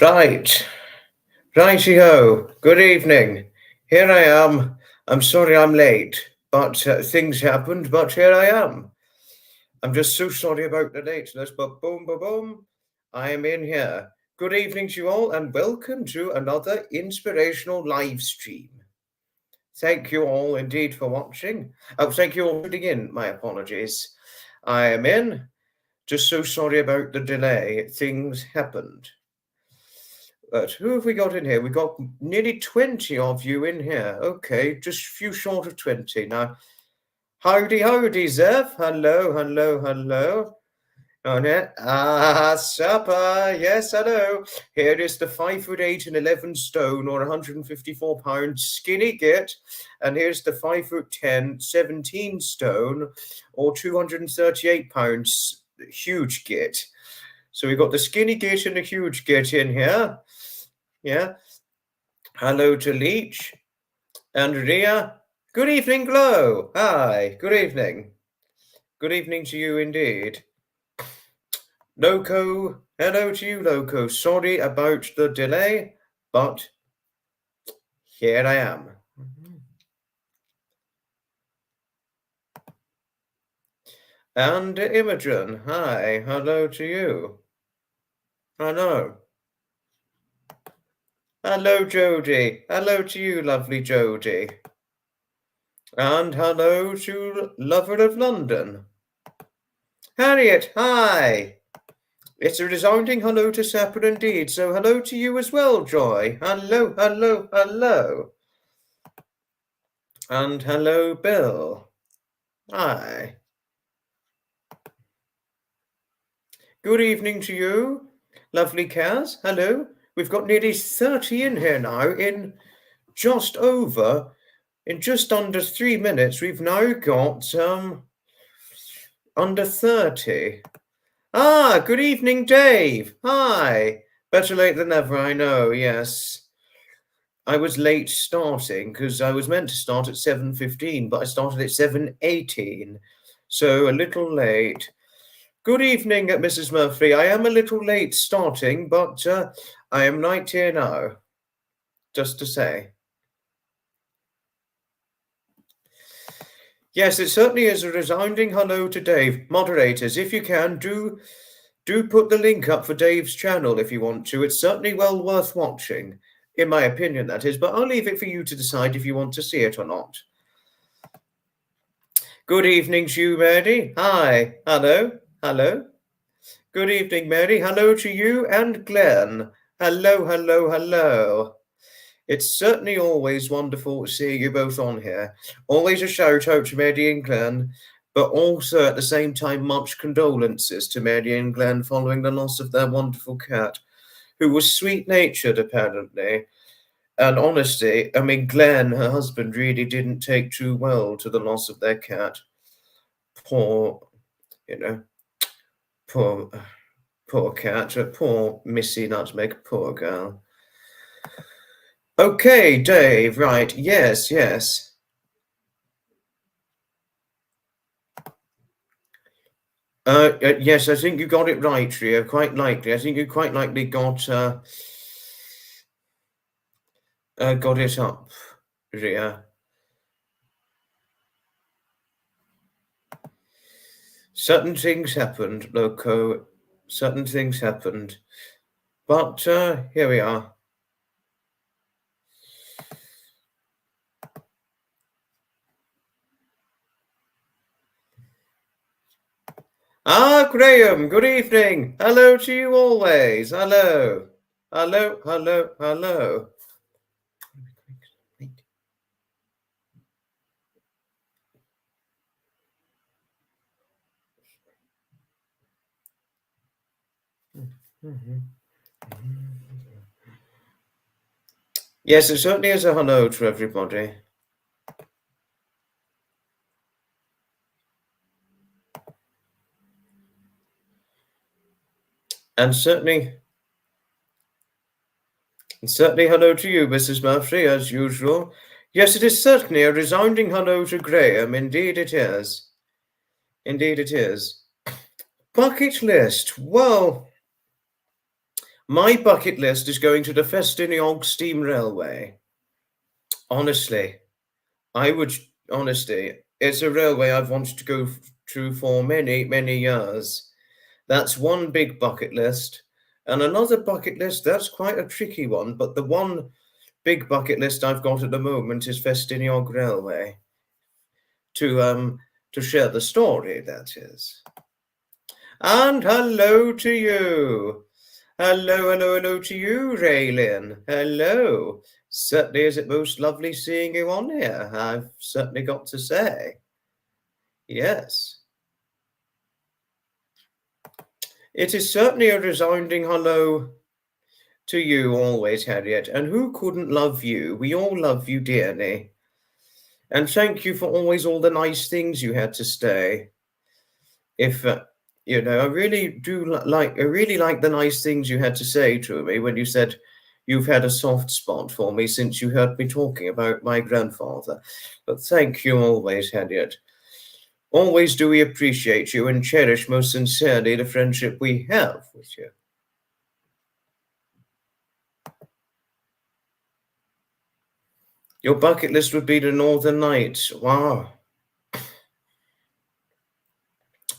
Right. Righty-ho. Good evening. Here I am. I'm sorry I'm late, but things happened, but here I am. I'm just so sorry about the lateness, but boom, boom, boom, I am in here. Good evening to you all, and welcome to another inspirational live stream. Thank you all indeed for watching. Oh, thank you all for tuning in. My apologies. I am in. Just so sorry about the delay. Things happened. But who have we got in here? We've got nearly 20 of you in here. Okay, just a few short of 20. Now, howdy, howdy, Zev. Hello, hello, hello. On it. Supper. Yes, hello. Here is the 5'8" and 11 stone or 154 pound skinny git. And here's the 5'10", 17 stone or 238 pounds huge git. So we've got the skinny git and the huge git in here. Yeah. Hello to Leech and Ria. Good evening, Glow. Hi. Good evening. Good evening to you indeed. Loco. Hello to you, Loco. Sorry about the delay, but here I am. And Imogen. Hi. Hello to you. Hello. Hello, Jodie. Hello to you, lovely Jodie. And hello to Lover of London. Harriet, hi. It's a resounding hello to Sapper indeed, so hello to you as well, Joy. Hello, hello, hello. And hello, Bill. Hi. Good evening to you, lovely Kaz. Hello. We've got nearly 30 in here now in just under 3 minutes. We've now got under 30. Good evening, Dave. Hi. Better late than never, I know, yes. I was late starting because I was meant to start at 7:15, but I started at 7:18, so a little late. Good evening, Mrs. Murphy. I am a little late starting, but I am right here now, just to say. Yes, it certainly is a resounding hello to Dave. Moderators, if you can, do put the link up for Dave's channel if you want to. It's certainly well worth watching. In my opinion, that is, but I'll leave it for you to decide if you want to see it or not. Good evening to you, Mary. Hi. Hello. Hello. Good evening, Mary. Hello to you and Glenn. Hello, hello, hello. It's certainly always wonderful to see you both on here. Always a shout out to Mary and Glenn, but also at the same time, much condolences to Mary and Glenn following the loss of their wonderful cat, who was sweet-natured, apparently. And honestly, I mean, Glenn, her husband, really didn't take too well to the loss of their cat. Poor cat, poor Missy Nutmeg, poor girl. Okay, Dave, right, yes. Yes, I think you got it right, Ria, quite likely. I think you quite likely got it up, Ria. Certain things happened, Loco. Certain things happened. But here we are. Graham, good evening. Hello to you always. Hello. Hello, hello, hello. Yes, it certainly is a hello to everybody. And certainly hello to you, Mrs. Murphy, as usual. Yes, it is certainly a resounding hello to Graham. Indeed it is. Indeed it is. Bucket list. Well, My bucket list is going to the Festiniog Steam Railway. Honestly, it's a railway I've wanted to go through for many, many years. That's one big bucket list. And another bucket list, that's quite a tricky one, but the one big bucket list I've got at the moment is Festiniog Railway. To share the story, that is. And hello to you. Hello to you, Raylin. Hello. Certainly is it most lovely seeing you on here, I've certainly got to say. Yes. It is certainly a resounding hello to you always, Harriet. And who couldn't love you? We all love you dearly. And thank you for always all the nice things you had to say. If I really like the nice things you had to say to me when you said you've had a soft spot for me since you heard me talking about my grandfather. But thank you always, Harriet. Always do we appreciate you and cherish most sincerely the friendship we have with you. Your bucket list would be the Northern Lights. Wow.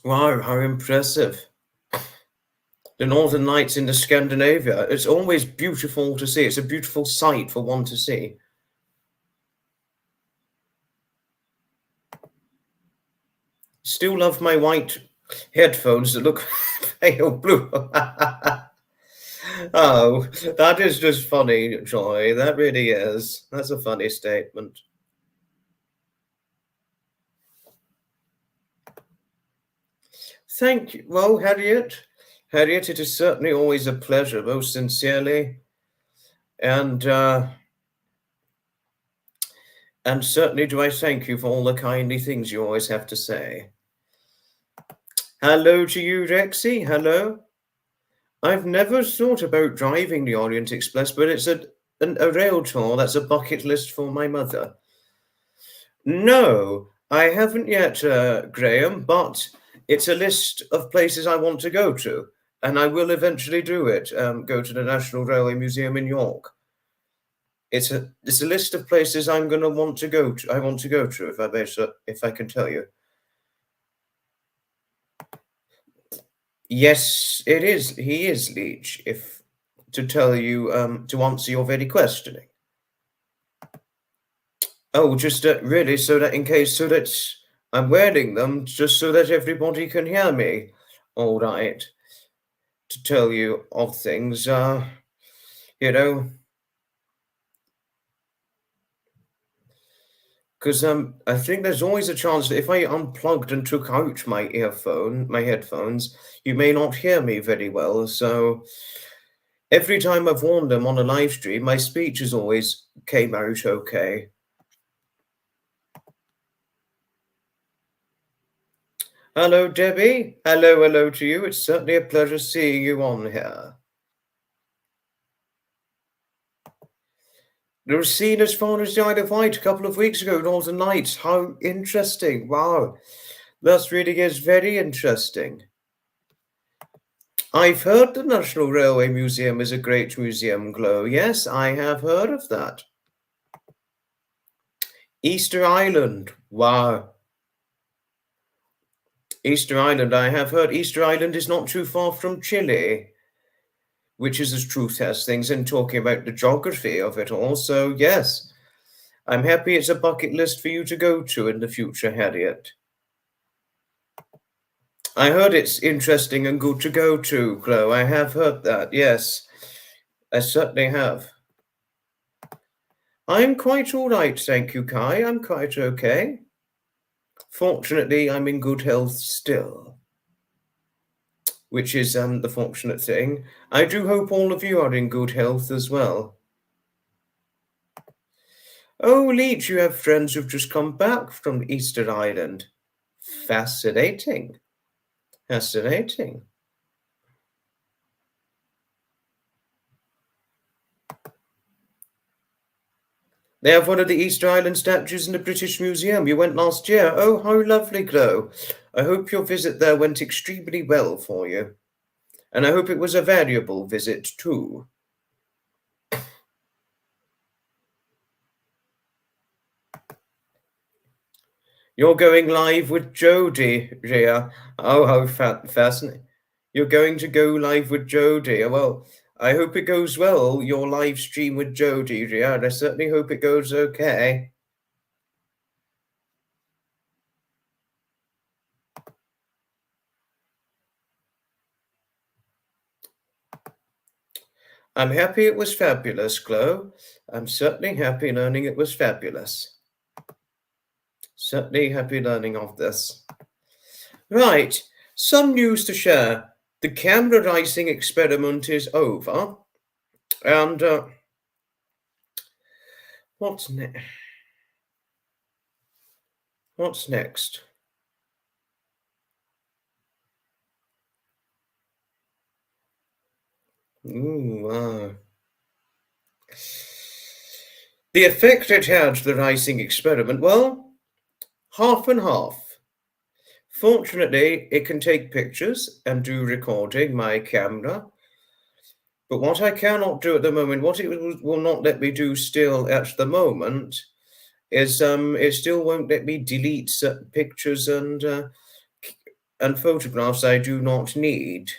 Wow, how impressive. The Northern Lights in the Scandinavia. It's always beautiful to see. It's a beautiful sight for one to see. Still love my white headphones that look pale blue. Oh, that is just funny, Joy. That really is. That's a funny statement. Thank you. Well, Harriet, it is certainly always a pleasure, most sincerely. And certainly do I thank you for all the kindly things you always have to say. Hello to you, Rexy. Hello. I've never thought about driving the Orient Express, but it's a rail tour. That's a bucket list for my mother. No, I haven't yet, Graham, but it's a list of places I want to go to, and I will eventually do it. Go to the National Railway Museum in York. It's a list of places I'm going to want to go to. I want to go to, if I can tell you. Yes, it is. He is Leech. If to tell you, to answer your very questioning. Oh, just really, so that I'm wearing them, just so that everybody can hear me. All right. To tell you of things, because I think there's always a chance that if I unplugged and took out my headphones, you may not hear me very well. So every time I've worn them on a live stream, my speech has always came out okay. Hello, Debbie. Hello to you. It's certainly a pleasure seeing you on here. There was seen as far as the Isle of Wight a couple of weeks ago, Northern Lights. How interesting. Wow. That really is very interesting. I've heard the National Railway Museum is a great museum, Glow. Yes, I have heard of that. Easter Island. Wow. Easter Island, I have heard. Easter Island is not too far from Chile, which is as truth as things, and talking about the geography of it all. So, yes, I'm happy it's a bucket list for you to go to in the future, Harriet. I heard it's interesting and good to go to, Glow. I have heard that, yes. I certainly have. I'm quite all right, thank you, Kai. I'm quite okay. Fortunately, I'm in good health still, which is the fortunate thing. I do hope all of you are in good health as well. Oh, Leech, you have friends who've just come back from Easter Island. Fascinating. Fascinating. They have one of the Easter Island statues in the British Museum. You went last year. Oh, how lovely, Glow. I hope your visit there went extremely well for you. And I hope it was a valuable visit too. You're going live with Jodie, Ria. Oh, how fascinating. You're going to go live with Jodie. Well, I hope it goes well, your live stream with Jodie, Ria. And I certainly hope it goes okay. I'm happy it was fabulous, Chloe. I'm certainly happy learning it was fabulous. Certainly happy learning of this. Right, some news to share. The camera rising experiment is over. And what's next? What's next? Ooh, wow. The effect it had, the rising experiment, well, half and half. Fortunately, it can take pictures and do recording, my camera. But what I cannot do at the moment, what it will not let me do still at the moment, is it still won't let me delete certain pictures and photographs I do not need.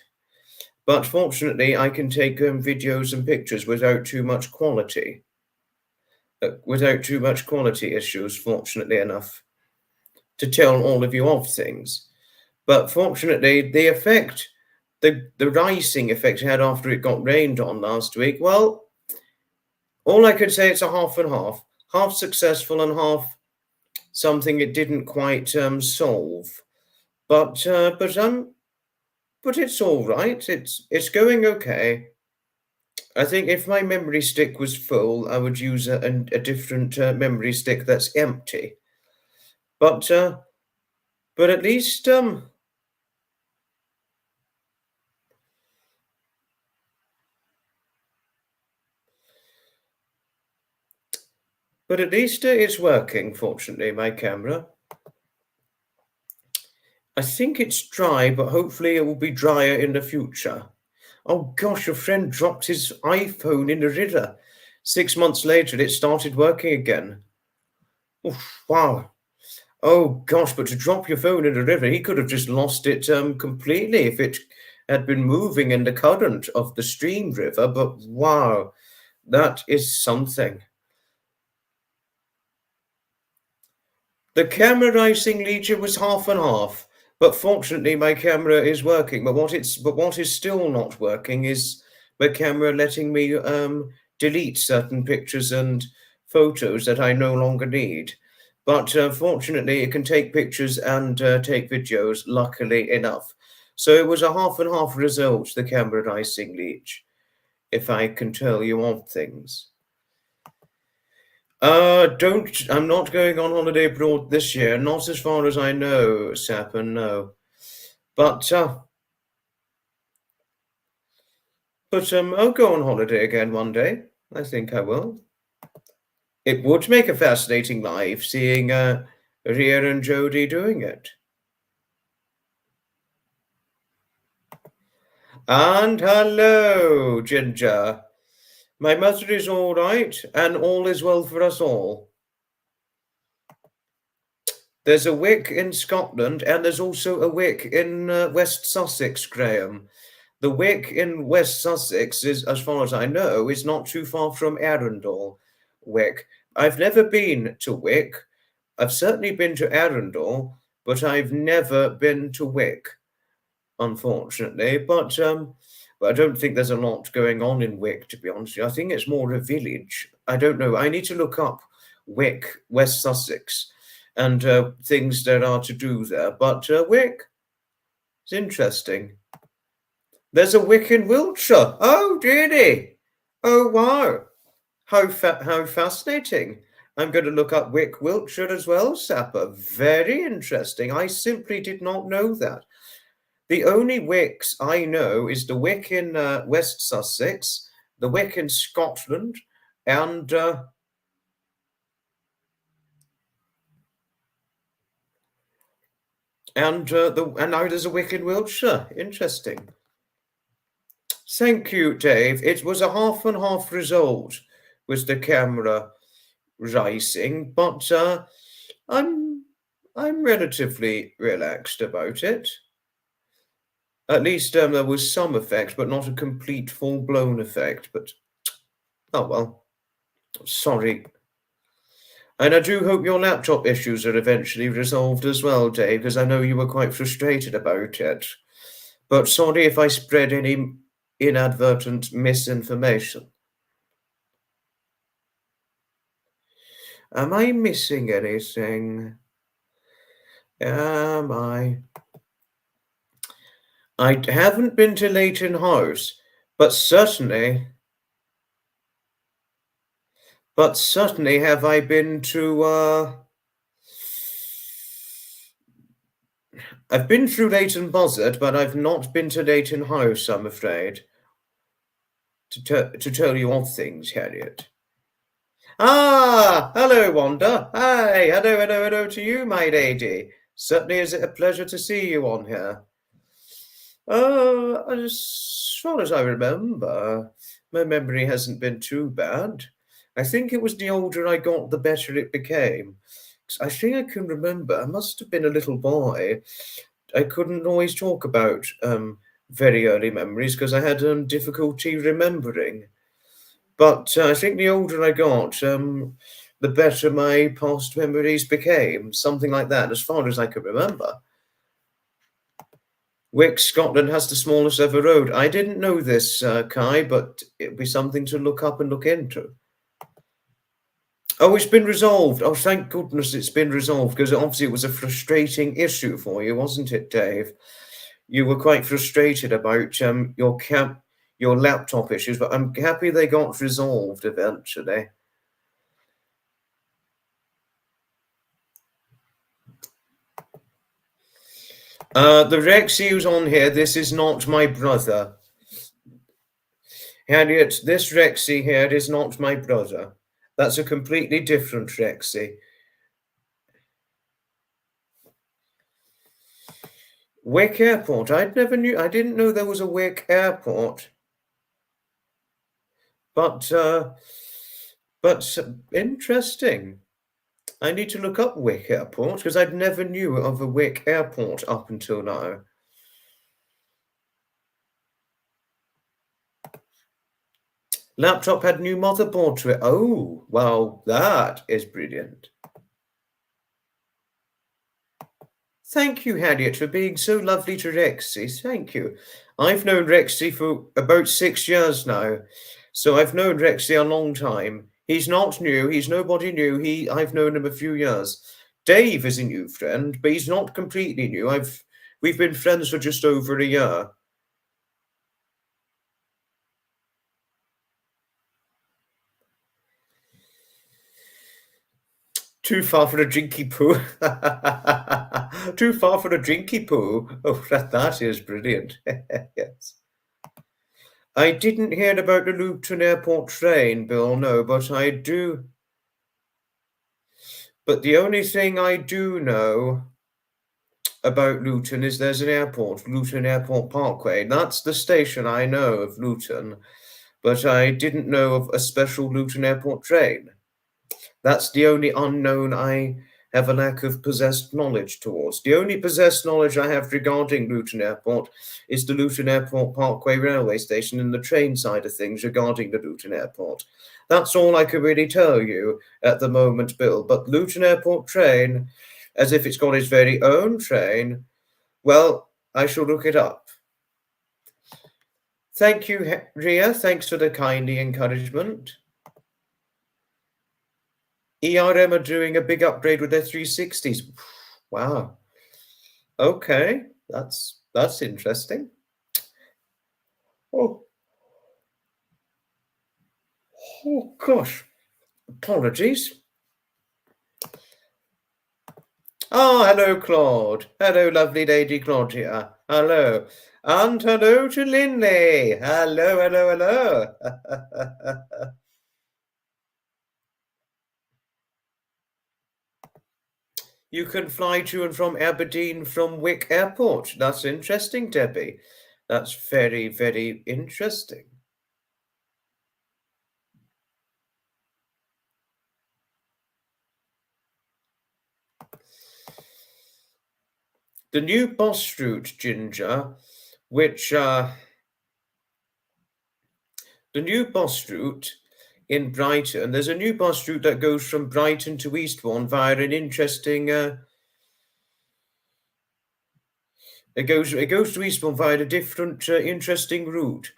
But fortunately, I can take videos and pictures without too much quality. Without too much quality issues, fortunately enough, to tell all of you of things. But fortunately, the effect, the rising effect it had after it got rained on last week, well, all I could say it's a half and half successful and half something it didn't quite solve. But it's all right. It's going okay. I think if my memory stick was full, I would use a different memory stick that's empty. But at least it's working. Fortunately, my camera. I think it's dry, but hopefully it will be drier in the future. Oh gosh, your friend dropped his iPhone in the river. 6 months later, it started working again. Oof, wow. Oh gosh, but to drop your phone in the river, he could have just lost it completely if it had been moving in the current of the stream river. But wow, that is something. The camera racing Legion was half and half, but fortunately my camera is working. But what is still not working is my camera letting me delete certain pictures and photos that I no longer need. But fortunately, it can take pictures and take videos. Luckily enough, so it was a half and half result. The camera racing Leech, if I can tell you of things. Don't. I'm not going on holiday abroad this year. Not as far as I know, Sapper. No. But I'll go on holiday again one day. I think I will. It would make a fascinating life seeing Ria and Jodie doing it. And hello, Ginger. My mother is all right, and all is well for us all. There's a Wick in Scotland, and there's also a Wick in West Sussex, Graham. The Wick in West Sussex is, as far as I know, is not too far from Arundel. Wick. I've never been to Wick. I've certainly been to Arundel, but I've never been to Wick, unfortunately. But I don't think there's a lot going on in Wick, to be honest. I think it's more a village. I don't know. I need to look up Wick, West Sussex, and things that are to do there. But Wick is interesting. There's a Wick in Wiltshire. Oh, really? Oh, wow. How fascinating. I'm going to look up Wick, Wiltshire as well, Sapper. Very interesting. I simply did not know that. The only Wicks I know is the Wick in West Sussex, the Wick in Scotland, and and now there's a Wick in Wiltshire. Interesting. Thank you, Dave. It was a half and half result with the camera rising, but I'm I'm relatively relaxed about it. At least there was some effect, but not a complete full-blown effect. But oh well, sorry. And I do hope your laptop issues are eventually resolved as well, Dave, because I know you were quite frustrated about it. But sorry if I spread any inadvertent misinformation. Am I missing anything? Am I? I haven't been to Leighton House, but certainly have I been to I've been through Leighton Buzzard, but I've not been to Leighton House, I'm afraid, to tell you of things, Harriet. Ah, hello, Wanda. Hi, hello to you, my lady. Certainly is it a pleasure to see you on here. As far as I remember, my memory hasn't been too bad. I think it was the older I got, the better it became. 'Cause I think I can remember, I must have been a little boy. I couldn't always talk about very early memories because I had difficulty remembering. But I think the older I got, the better my past memories became. Something like that, as far as I can remember. Wick, Scotland has the smallest ever road. I didn't know this, Kai, but it'd be something to look up and look into. Oh, it's been resolved. Oh, thank goodness it's been resolved, because obviously it was a frustrating issue for you, wasn't it, Dave? You were quite frustrated about your laptop issues, but I'm happy they got resolved eventually. The Rexy who's on here, this is not my brother. Harriet, this Rexy here is not my brother. That's a completely different Rexy. Wick Airport. I didn't know there was a Wick Airport. But interesting. I need to look up Wick Airport because I'd never knew of a Wick Airport up until now. Laptop had new motherboard to it. Oh, well, that is brilliant. Thank you, Harriet, for being so lovely to Rexy. Thank you. I've known Rexy for about 6 years now, so I've known Rexy a long time. He's not new. He's nobody new. I've known him a few years. Dave is a new friend, but he's not completely new. We've been friends for just over a year. Too far for a drinky poo. Too far for a drinky poo. Oh, that is brilliant. Yes. I didn't hear about the Luton Airport train, Bill, no, but I do. But the only thing I do know about Luton is there's an airport, Luton Airport Parkway. That's the station I know of Luton, but I didn't know of a special Luton Airport train. That's the only unknown I have a lack of possessed knowledge towards. The only possessed knowledge I have regarding Luton Airport is the Luton Airport Parkway railway station and the train side of things regarding the Luton Airport. That's all I can really tell you at the moment, Bill. But Luton Airport train, as if it's got its very own train, well, I shall look it up. Thank you, Ria. Thanks for the kindly encouragement. ERM are doing a big upgrade with their 360s. Wow. Okay, that's interesting. Oh, oh gosh. Apologies. Oh, hello, Claude. Hello, lovely lady Claudia. Hello. And hello to Linley. Hello. You can fly to and from Aberdeen from Wick Airport. That's interesting, Debbie. That's very, very interesting. The new boss route, Ginger, which the new boss route in Brighton, there's a new bus route that goes from Brighton to Eastbourne via an interesting it goes to Eastbourne via a different interesting route.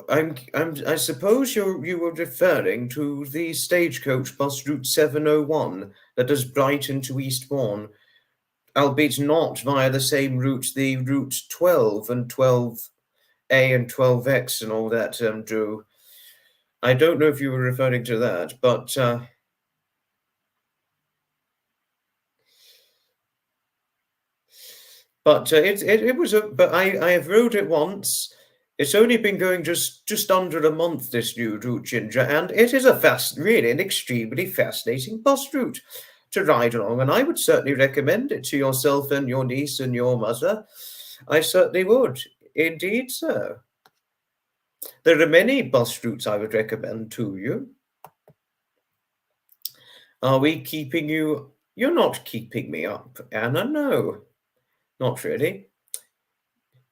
I suppose you were referring to the stagecoach bus route 701 that does Brighton to Eastbourne, albeit not via the same route the route 12 and 12A and 12X and all that do. I don't know if you were referring to that, but it was but I have rode it once. It's only been going just under a month, this new route, Ginger, and it is really an extremely fascinating bus route to ride along, and I would certainly recommend it to yourself and your niece and your mother. I certainly would, indeed, sir. There are many bus routes I would recommend to you. Are we keeping you? You're not keeping me up, Anna. No, not really.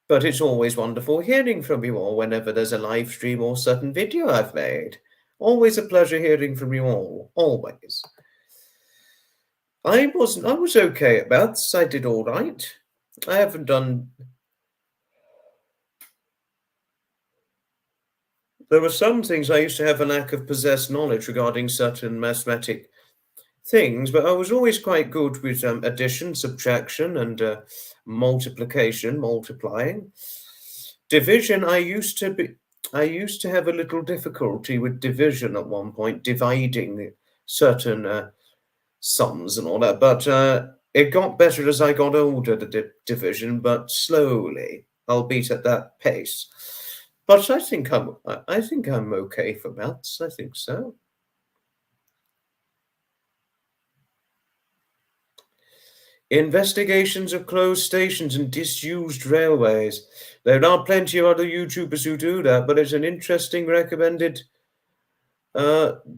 But it's always wonderful hearing from you all whenever there's a live stream or certain video I've made. Always a pleasure hearing from you all. Always. I was okay at maths. I did all right. I haven't done. There were some things I used to have a lack of possessed knowledge regarding certain mathematic things, but I was always quite good with addition, subtraction, and multiplication, multiplying. Division, I used to have a little difficulty with division at one point, dividing certain sums and all that, but it got better as I got older, the division, but slowly, albeit at that pace. But I think I'm okay for maths. I think so. Investigations of closed stations and disused railways. There are plenty of other YouTubers who do that, but it's an interesting recommended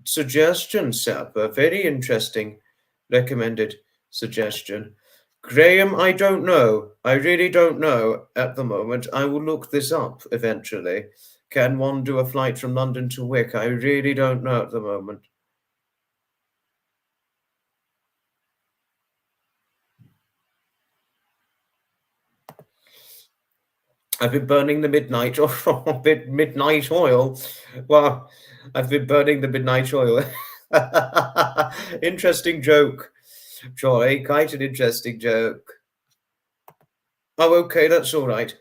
suggestion, Sap. A very interesting recommended suggestion. Graham, I don't know. I really don't know at the moment. I will look this up eventually. Can one do a flight from London to Wick? I really don't know at the moment. I've been burning the midnight midnight oil. Well, I've been burning the midnight oil. Interesting joke, Joy. Quite an interesting joke. Oh, okay, that's all right.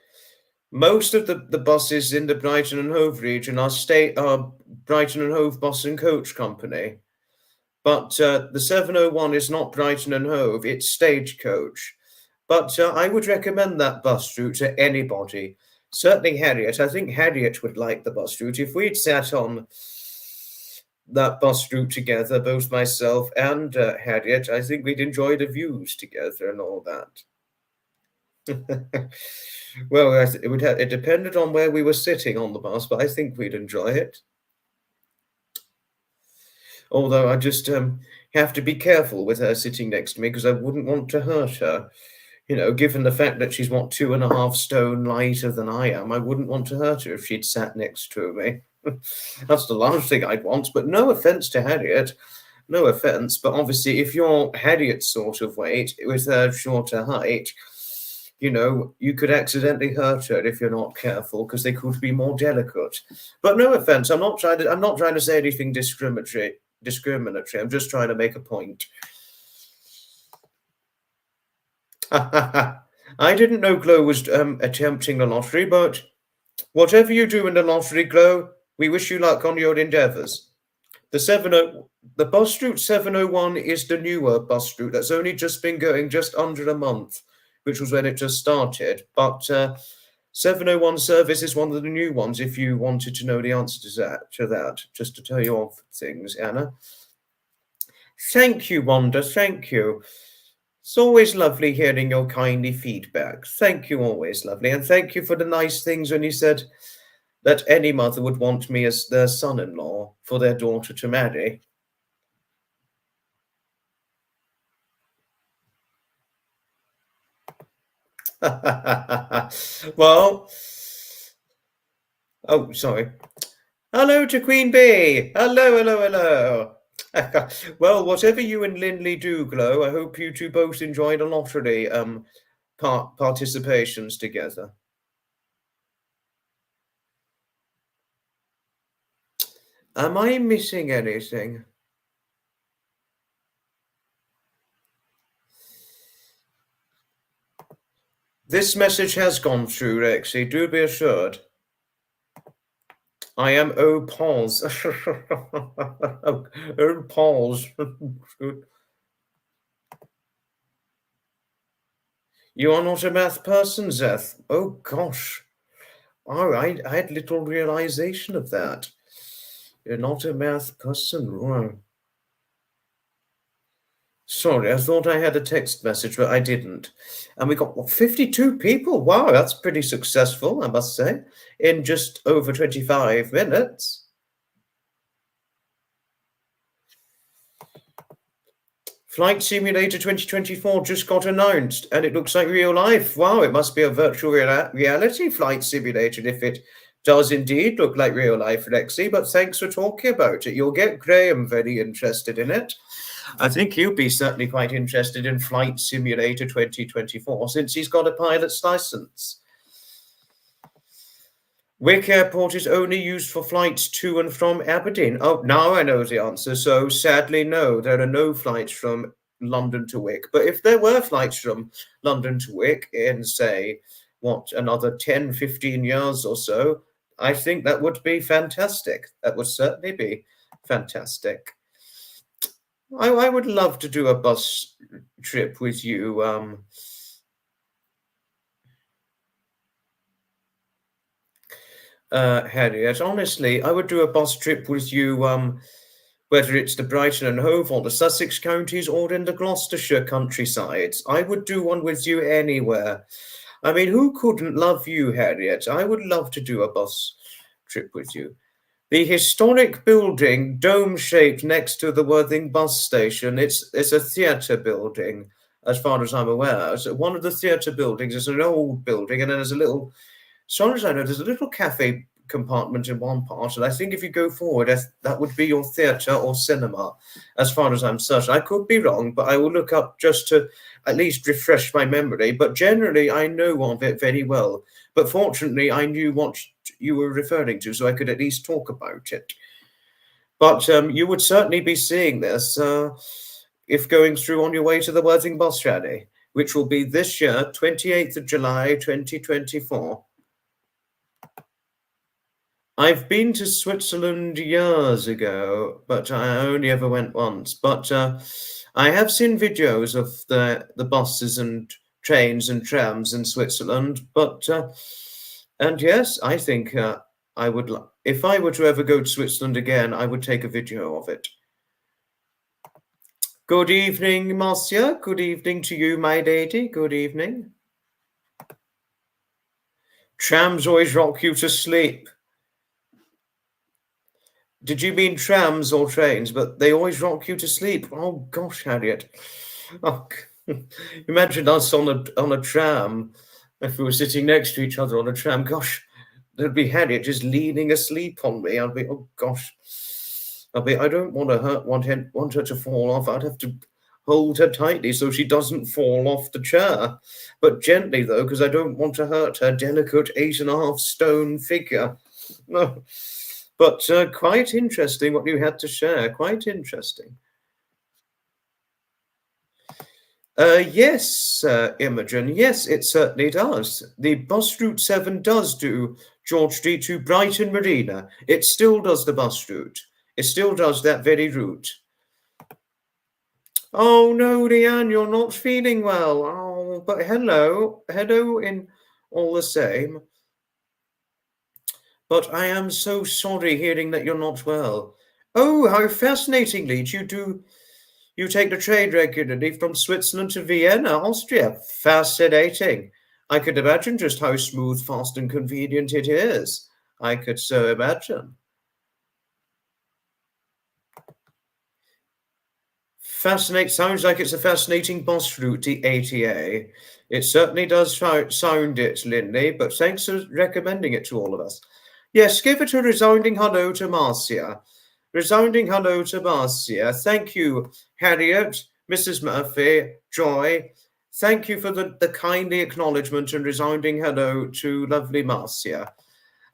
Most of the buses in the Brighton and Hove region are Brighton and Hove Bus and Coach Company. But the 701 is not Brighton and Hove, it's Stagecoach. But I would recommend that bus route to anybody. Certainly Harriet. I think Harriet would like the bus route. If we'd sat on that bus route together, both myself and Harriet, I think we'd enjoy the views together and all that. Well, it depended on where we were sitting on the bus, but I think we'd enjoy it. Although I just have to be careful with her sitting next to me because I wouldn't want to hurt her. You know, given the fact that she's 2.5 stone lighter than I am, I wouldn't want to hurt her if she'd sat next to me. That's the last thing I'd want. But no offense to Harriet, no offense. But obviously, if you're Harriet's sort of weight with her shorter height, you know, you could accidentally hurt her if you're not careful because they could be more delicate. But no offense, I'm not trying to say anything discriminatory. I'm just trying to make a point. I didn't know Glow was attempting the lottery, but whatever you do in the lottery, Glow, we wish you luck on your endeavours. The bus route 701 is the newer bus route that's only just been going just under a month, which was when it just started. But 701 service is one of the new ones. If you wanted to know the answer to that, just to tell you off things, Anna. Thank you, Wanda. Thank you. It's always lovely hearing your kindly feedback. Thank you, always lovely. And thank you for the nice things when you said that any mother would want me as their son-in-law for their daughter to marry. Well, oh, sorry. Hello to Queen Bee. Hello, hello, hello. Well, whatever you and Lindley do, Glow, I hope you two both enjoy the lottery participations together. Am I missing anything? This message has gone through, Rexy. Do be assured. I am Paul's. Paul's. You are not a math person, Zeth. Oh, gosh. All right, I had little realization of that. You're not a math person. Oh. Sorry, I thought I had a text message, but I didn't. And we got 52 people. Wow, that's pretty successful, I must say, in just over 25 minutes. Flight Simulator 2024 just got announced, and it looks like real life. Wow, it must be a virtual reality flight simulator if it does indeed look like real life, Lexi. But thanks for talking about it. You'll get Graham very interested in it. I think he'll be certainly quite interested in Flight Simulator 2024 since he's got a pilot's license. Wick Airport is only used for flights to and from Aberdeen. Oh, now I know the answer. So sadly, no, there are no flights from London to Wick. But if there were flights from London to Wick in, say, another 10, 15 years or so, I think that would be fantastic. That would certainly be fantastic. I would love to do a bus trip with you. Harriet, honestly, I would do a bus trip with you, whether it's the Brighton and Hove or the Sussex counties or in the Gloucestershire countrysides. I would do one with you anywhere. I mean, who couldn't love you, Harriet? I would love to do a bus trip with you. The historic building, dome-shaped next to the Worthing bus station, it's a theatre building, as far as I'm aware. So one of the theatre buildings is an old building, and then there's a little, as far as I know, there's a little cafe compartment in one part, and I think if you go forward, that would be your theatre or cinema, as far as I'm certain. I could be wrong, but I will look up just to at least refresh my memory. But generally, I know of it very well. But fortunately, I knew what you were referring to, so I could at least talk about it. But you would certainly be seeing this if going through on your way to the Worthing Bus Rally, which will be this year, 28th of July, 2024. I've been to Switzerland years ago, but I only ever went once. But I have seen videos of the buses and trains and trams in Switzerland. But and yes, I think I would. If I were to ever go to Switzerland again, I would take a video of it. Good evening, Marcia. Good evening to you, my lady. Good evening. Trams always rock you to sleep. Did you mean trams or trains? But they always rock you to sleep. Oh gosh, Harriet. Oh, imagine us on a tram. If we were sitting next to each other on a tram, gosh, there'd be Harriet just leaning asleep on me. I'd be, oh gosh. I don't want to want her to fall off. I'd have to hold her tightly so she doesn't fall off the chair. But gently though, because I don't want to hurt her delicate 8.5 stone figure. No. But quite interesting what you had to share. Quite interesting. Yes, Imogen. Yes, it certainly does. The bus route 7 does do George Street to Brighton Marina. It still does the bus route. It still does that very route. Oh no, Leanne, you're not feeling well. Oh, but hello in all the same. But I am so sorry hearing that you're not well. Oh, how fascinatingly you do. You take the train regularly from Switzerland to Vienna, Austria. Fascinating. I could imagine just how smooth, fast, and convenient it is. I could so imagine. Fascinate sounds like it's a fascinating boss route, the ATA. It certainly does sound it, Linley, but thanks for recommending it to all of us. Yes, give it a resounding hello to Marcia. Resounding hello to Marcia. Thank you, Harriet, Mrs. Murphy, Joy. Thank you for the kindly acknowledgement and resounding hello to lovely Marcia.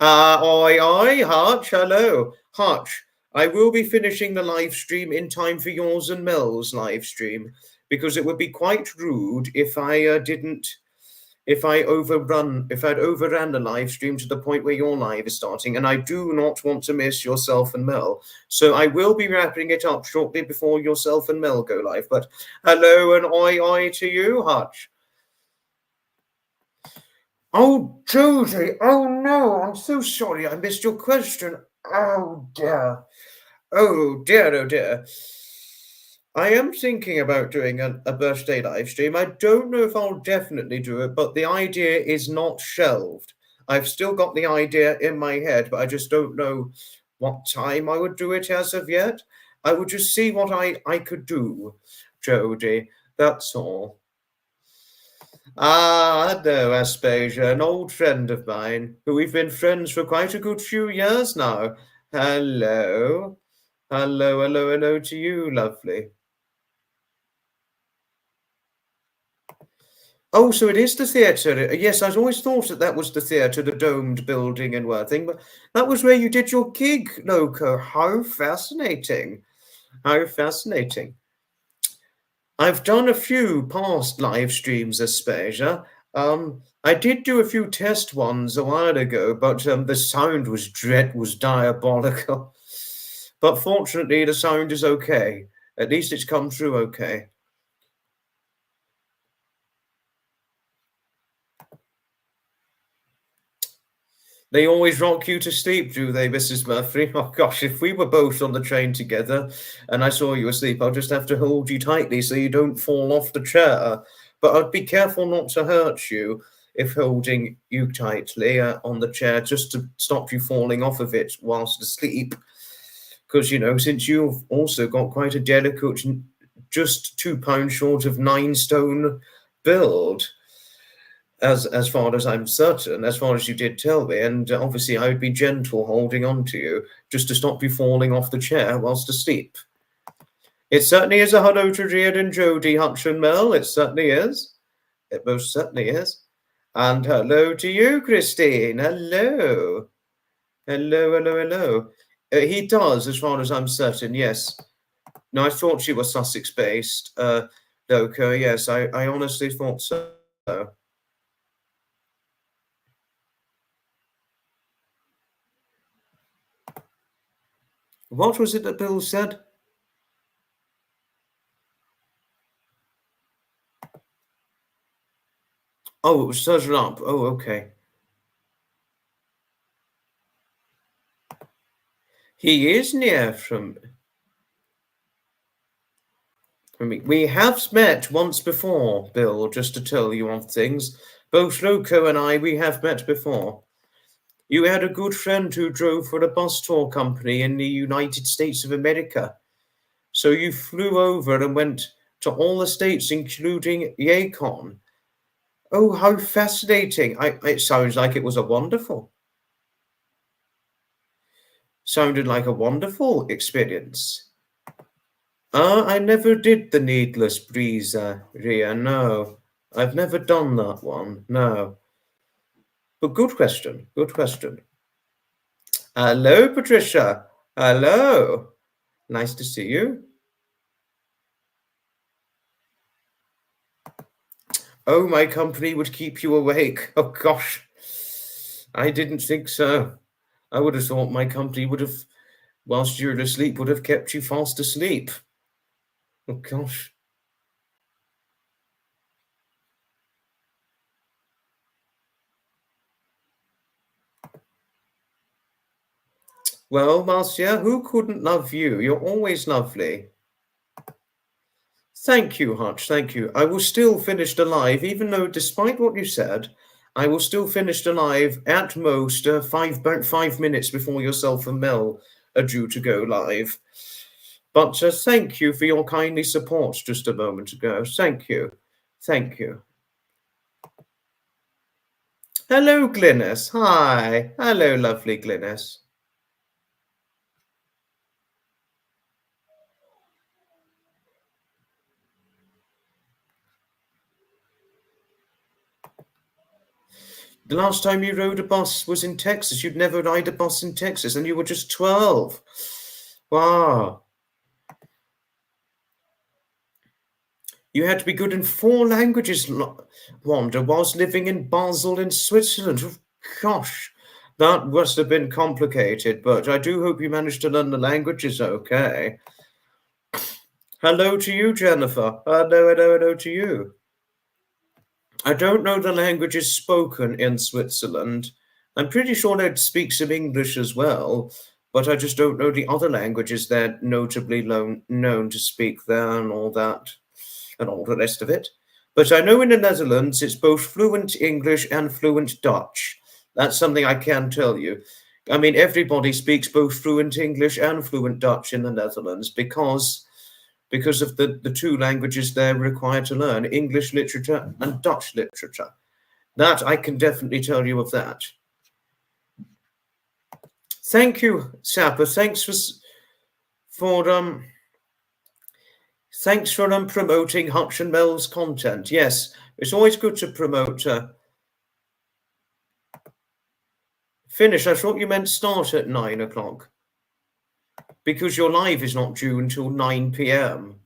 Oi, oi, Hutch, hello. Hutch, I will be finishing the live stream in time for yours and Mel's live stream because it would be quite rude if I didn't, if I'd overran the live stream to the point where your live is starting, and I do not want to miss yourself and Mel. So I will be wrapping it up shortly before yourself and Mel go live. But hello and oi, oi to you, Hutch. Oh, Josie, oh no, I'm so sorry I missed your question. Oh dear. Oh dear, oh dear. I am thinking about doing a birthday live stream. I don't know if I'll definitely do it, but the idea is not shelved. I've still got the idea in my head, but I just don't know what time I would do it as of yet. I would just see what I could do, Jodie. That's all. Ah, no, Aspasia, an old friend of mine, who we've been friends for quite a good few years now. Hello. Hello, hello, hello to you, lovely. Oh, so it is the theatre. Yes, I'd always thought that was the theatre, the domed building in Worthing, but that was where you did your gig, Loco. How fascinating. How fascinating. I've done a few past live streams, Aspasia. I did do a few test ones a while ago, but the sound was diabolical. But fortunately, the sound is okay. At least it's come through okay. They always rock you to sleep, do they, Mrs. Murphy? Oh gosh, if we were both on the train together and I saw you asleep, I'll just have to hold you tightly so you don't fall off the chair. But I'd be careful not to hurt you if holding you tightly on the chair, just to stop you falling off of it whilst asleep. Because, you know, since you've also got quite a delicate, just 2 pounds short of 9 stone build, as far as I'm certain, as far as you did tell me, and obviously I would be gentle holding on to you just to stop you falling off the chair whilst asleep. It certainly is a hello to Reardon, Jodie, Hutch and Mel. It certainly is. It most certainly is. And hello to you, Christine. Hello. Hello, hello, hello. He does, as far as I'm certain, yes. No, I thought she was Sussex-based. Loco, yes, I honestly thought so. What was it that Bill said? Oh, it was Surgeon Up. Oh, okay. He is near from me. We have met once before, Bill, just to tell you of things. Both Loco and I, we have met before. You had a good friend who drove for a bus tour company in the United States of America. So you flew over and went to all the states, including Yacon. Oh, how fascinating. It sounds like it was a wonderful. Sounded like a wonderful experience. I never did the Needless Breezer, Ria, no. I've never done that one, no. But good question, good question. Hello, Patricia. Hello. Nice to see you. Oh, my company would keep you awake. Oh, gosh. I didn't think so. I would have thought my company would have, whilst you're asleep, would have kept you fast asleep. Oh, gosh. Well, Marcia, who couldn't love you? You're always lovely. Thank you, Hutch. Thank you. I will still finish the live, even though, despite what you said, I will still finish the live at most about 5 minutes before yourself and Mel are due to go live. But thank you for your kindly support just a moment ago. Thank you. Thank you. Hello, Glynis. Hi. Hello, lovely Glynis. The last time you rode a bus was in Texas. You'd never ride a bus in Texas, and you were just 12. Wow. You had to be good in 4 languages, Wanda, whilst living in Basel in Switzerland. Oh, gosh, that must have been complicated, but I do hope you managed to learn the languages okay. Hello to you, Jennifer. Hello to you. I don't know the languages spoken in Switzerland. I'm pretty sure they'd speak some English as well, but I just don't know the other languages they're notably known to speak there and all that, and all the rest of it. But I know in the Netherlands it's both fluent English and fluent Dutch. That's something I can tell you. I mean, everybody speaks both fluent English and fluent Dutch in the Netherlands because of the 2 languages they're required to learn, English literature and Dutch literature. That I can definitely tell you of that. Thank you, Sapper. Thanks for promoting Hutch and Mel's content. Yes, it's always good to promote. Finish. I thought you meant start at 9 o'clock. Because your live is not due until 9 p.m.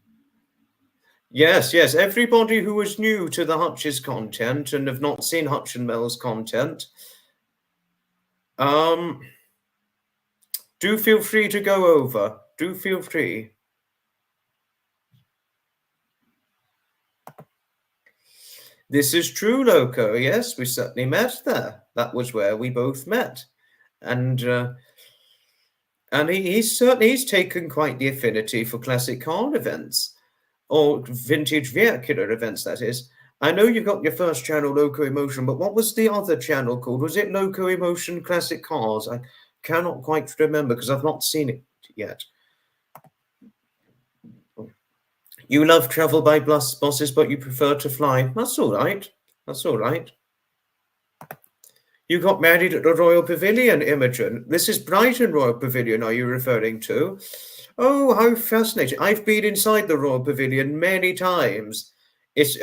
Yes. Everybody who is new to the Hutch's content and have not seen Hutch and Mel's content, do feel free to go over. Do feel free. This is true, Loco. Yes, we certainly met there. That was where we both met. And he's taken quite the affinity for classic car events, or vintage vehicular events, that is. I know you got your first channel, Loco Emotion, but what was the other channel called? Was it Loco Emotion Classic Cars? I cannot quite remember because I've not seen it yet. You love travel by buses, but you prefer to fly. That's all right. That's all right. You got married at the Royal Pavilion, Imogen. This is Brighton Royal Pavilion, are you referring to? Oh, how fascinating. I've been inside the Royal Pavilion many times. It's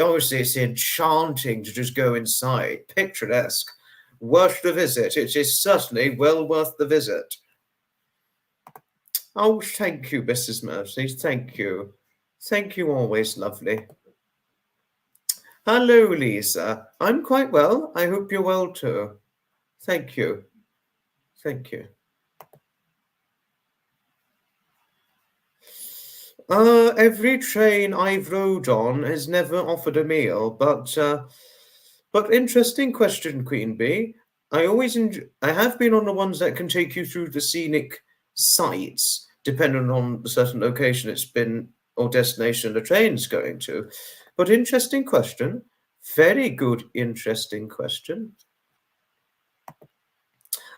enchanting to just go inside. Picturesque. Worth the visit. It is certainly well worth the visit. Oh, thank you, Mrs. Mercy. Thank you. Thank you, always lovely. Hello, Lisa. I'm quite well. I hope you're well too. Thank you. Thank you. Every train I've rode on has never offered a meal, but interesting question, Queen Bee. I have been on the ones that can take you through the scenic sights, depending on the certain location it's been or destination the train's going to. But interesting question. Very good, interesting question.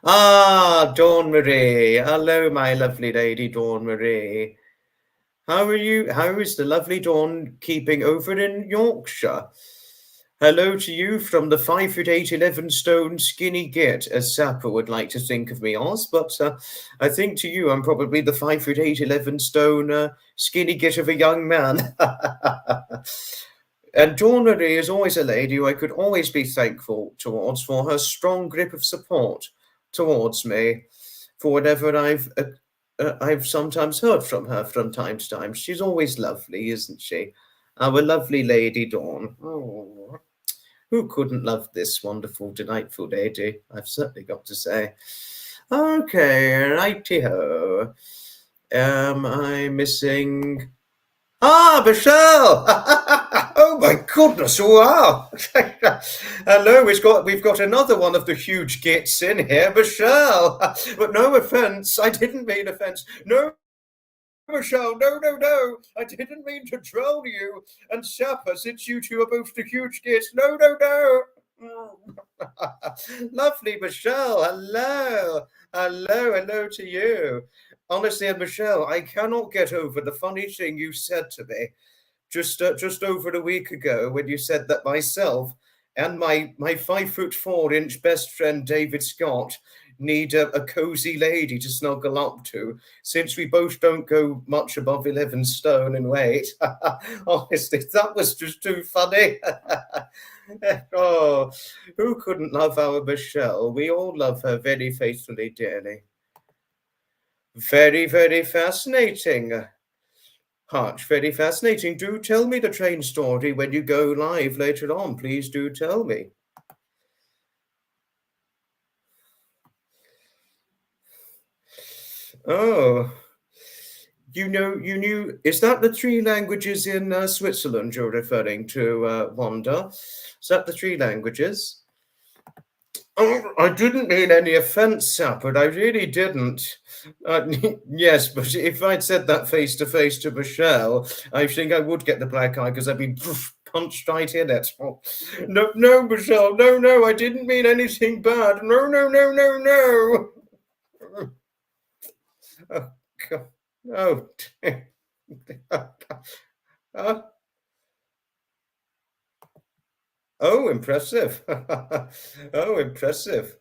Ah, Dawn Marie. Hello, my lovely lady, Dawn Marie. How are you? How is the lovely Dawn keeping over in Yorkshire? Hello to you from the 5'8", 11 stone skinny git, as Sapper would like to think of me as. But I think to you, I'm probably the 5'8", 11 stone skinny git of a young man. And Dawn Marie is always a lady who I could always be thankful towards for her strong grip of support towards me for whatever I've sometimes heard from her from time to time. She's always lovely, isn't she? Our lovely Lady Dawn. Oh, who couldn't love this wonderful, delightful lady? I've certainly got to say. Okay, righty-ho. Am I missing... Ah, Michelle! Oh my goodness! Wow! Hello, we've got another one of the huge gits in here, Michelle. But no offence, I didn't mean offence. No Michelle, no. I didn't mean to troll you. And Sapper, since you two are both the huge kids, no. Lovely, Michelle. Hello to you. Honestly, Michelle, I cannot get over the funny thing you said to me just over a week ago when you said that myself and my 5'4" best friend David Scott need a cozy lady to snuggle up to, since we both don't go much above 11 stone in weight. Honestly, that was just too funny. Oh, who couldn't love our Michelle? We all love her very faithfully, dearly. Very fascinating. Hutch, very fascinating. Do tell me the train story when you go live later on. Please do tell me. Oh, you knew. Is that the three languages in Switzerland you're referring to, Wanda? Is that the three languages? Oh, I didn't mean any offence, Sapper. I really didn't. Yes, but if I'd said that face to face to Michelle, I think I would get the black eye because I'd be punched right in it. Oh, no, Michelle, no, I didn't mean anything bad. No. Oh, God. Oh, uh, oh, impressive. Oh, impressive.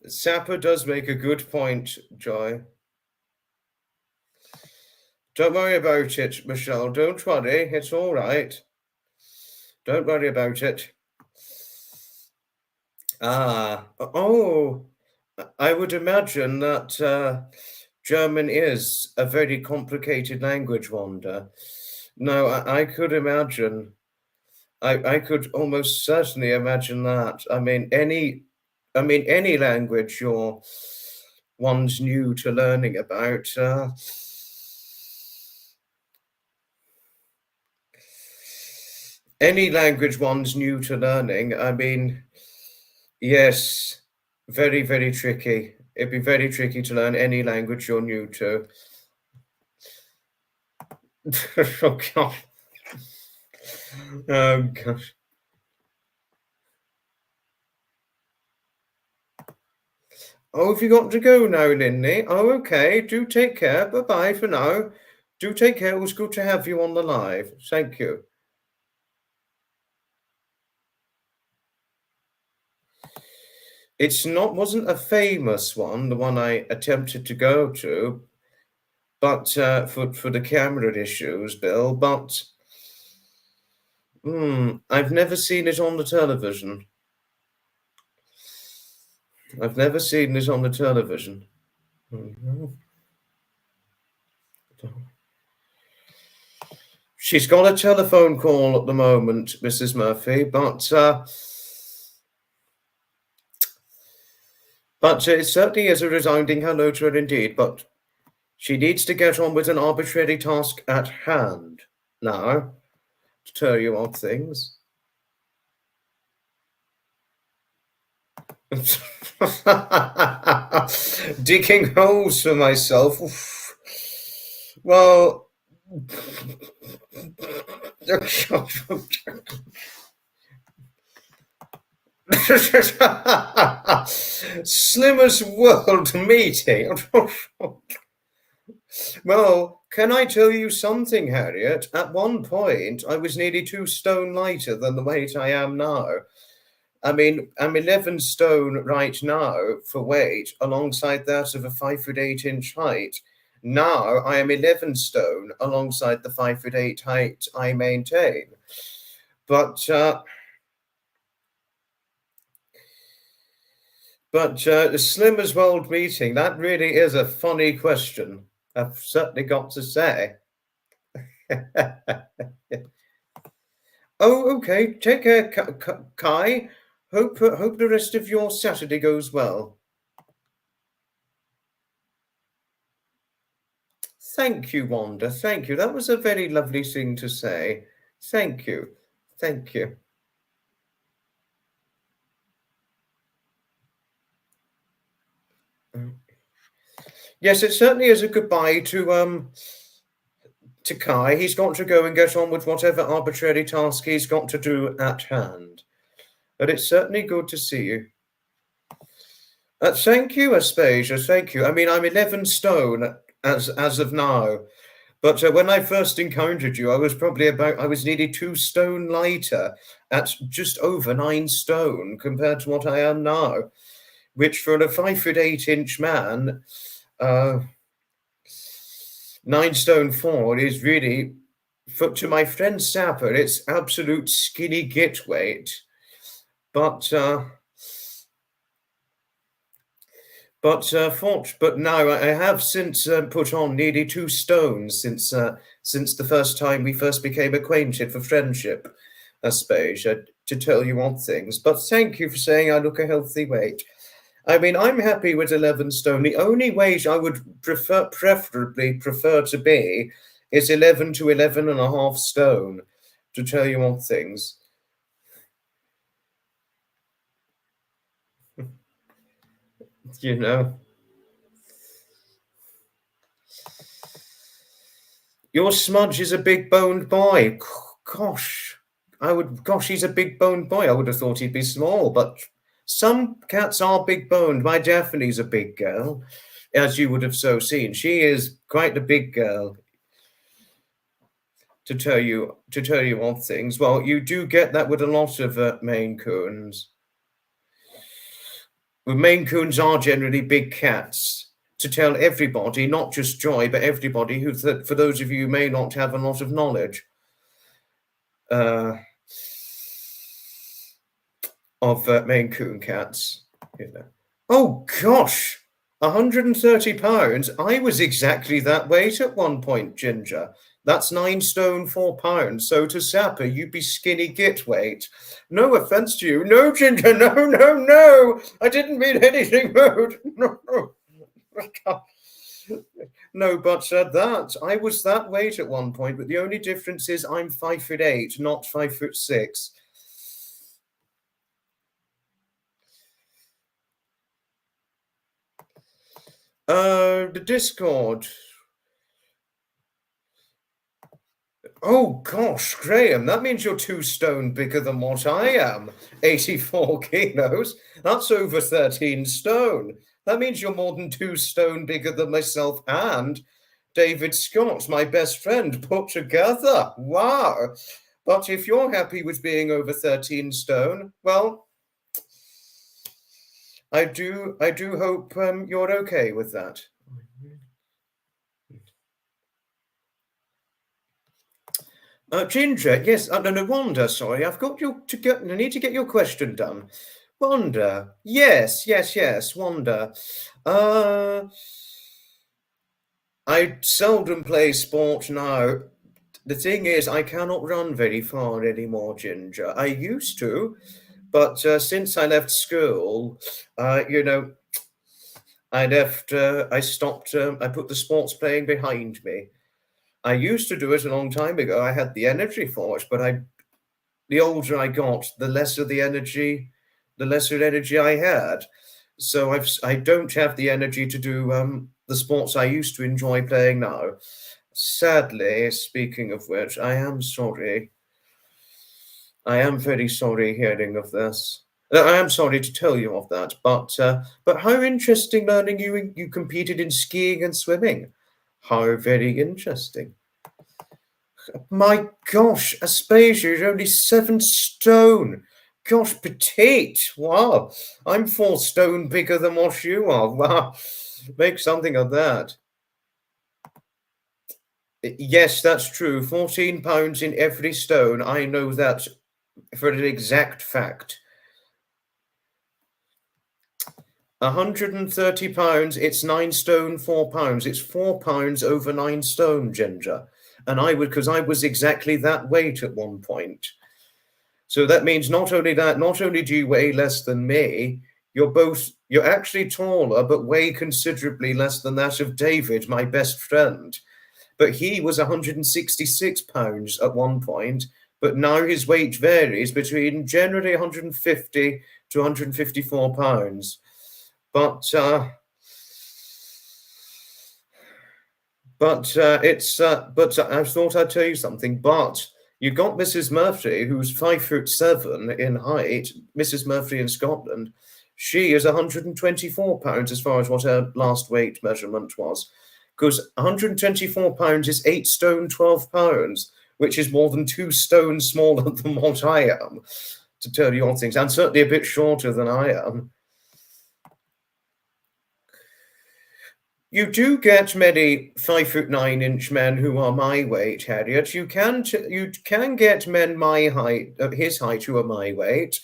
Sapper does make a good point, Joy. Don't worry about it, Michelle. Don't worry. It's all right. Don't worry about it. Oh, I would imagine that German is a very complicated language, Wanda. No, I could imagine. I could almost certainly imagine that. Any language one's new to learning about. Any language one's new to learning. Yes, very tricky. It'd be very tricky to learn any language you're new to. Oh God. Oh gosh. Oh, have you got to go now, Linley? Oh, okay. Do take care. Bye-bye for now. Do take care. It was good to have you on the live. Thank you. Wasn't a famous one, the one I attempted to go to, but for the camera issues, Bill. But I've never seen it on the television. I've never seen it on the television. She's got a telephone call at the moment, Mrs. Murphy, but it certainly is a resounding hello to her indeed. But she needs to get on with an arbitrary task at hand now, to tell you of things. Digging holes for myself. Oof. Well, Slimmer's World Meeting. Well, can I tell you something, Harriet? At one point, I was nearly 2 stone lighter than the weight I am now. I'm 11 stone right now for weight, alongside that of a 5'8" height. Now I am 11 stone alongside the 5'8" height I maintain. But the Slimmers World Meeting, that really is a funny question. I've certainly got to say. Oh, okay. Take care, Kai. Hope the rest of your Saturday goes well. Thank you, Wanda. Thank you. That was a very lovely thing to say. Thank you. Thank you. Yes, it certainly is a goodbye to Kai. He's got to go and get on with whatever arbitrary task he's got to do at hand. But it's certainly good to see you. Thank you, Aspasia. Thank you. I mean, I'm 11 stone as of now. But when I first encountered you, I was nearly 2 stone lighter at just over 9 stone compared to what I am now, which for a 5'8" man, 9 stone 4 is really, to my friend Sapper, it's absolute skinny git weight. But now I have since put on nearly 2 stones since the first time we first became acquainted for friendship, Aspasia, to tell you odd things. But thank you for saying I look a healthy weight. I mean, I'm happy with 11 stone. The only weight I would preferably prefer to be is 11 to 11.5 stone, to tell you odd things. You know. Your Smudge is a big-boned boy. Gosh, he's a big-boned boy. I would have thought he'd be small, but some cats are big-boned. My Daphne's a big girl, as you would have so seen. She is quite a big girl, to tell you odd things. Well, you do get that with a lot of Maine Coons. Well, Maine Coons are generally big cats. To tell everybody, not just Joy, but everybody for those of you who may not have a lot of knowledge of Maine Coon cats. You know. Oh gosh, 130 pounds. I was exactly that weight at one point, Ginger. That's 9 stone 4 pounds. So to Sapper, you'd be skinny git weight. No offense to you. No, Ginger, no. I didn't mean anything rude. No. No, but I was that weight at one point, but the only difference is I'm 5'8", not 5'6". The Discord. Oh gosh, Graham, that means you're 2 stone bigger than what I am. 84 kilos. That's over 13 stone. That means you're more than 2 stone bigger than myself and David Scott, my best friend, put together. Wow. But if you're happy with being over 13 stone, well, I do hope you're okay with that. Ginger, yes, no, Wanda, sorry, I need to get your question done. Wanda, yes, Wanda. I seldom play sport now. The thing is, I cannot run very far anymore, Ginger. I used to, but since I left school, I stopped, I put the sports playing behind me. I used to do it a long time ago. I had the energy for it, but the older I got, the lesser energy I had. So I don't have the energy to do the sports I used to enjoy playing now. Sadly, speaking of which, I am sorry. I am very sorry hearing of this. I am sorry to tell you of that, but how interesting learning you competed in skiing and swimming. How very interesting. My gosh, Aspasia is only 7 stone. Gosh, petite. Wow. I'm 4 stone bigger than what you are. Wow. Make something of that. Yes, that's true. 14 pounds in every stone. I know that for an exact fact. 130 pounds, it's 9 stone 4 pounds. It's 4 pounds over 9 stone, Ginger. And because I was exactly that weight at one point. So that means not only do you weigh less than me, you're actually taller, but weigh considerably less than that of David, my best friend. But he was 166 pounds at one point, but now his weight varies between generally 150 to 154 pounds. But But but I thought I'd tell you something. But you got Mrs. Murphy, who's 5'7" in height. Mrs. Murphy in Scotland. She is 124 pounds as far as what her last weight measurement was, because 124 pounds is 8 stone 12 pounds, which is more than 2 stone smaller than what I am. To tell you all things, and certainly a bit shorter than I am. You do get many 5'9" men who are my weight, Harriet. You can get men my height, his height, who are my weight.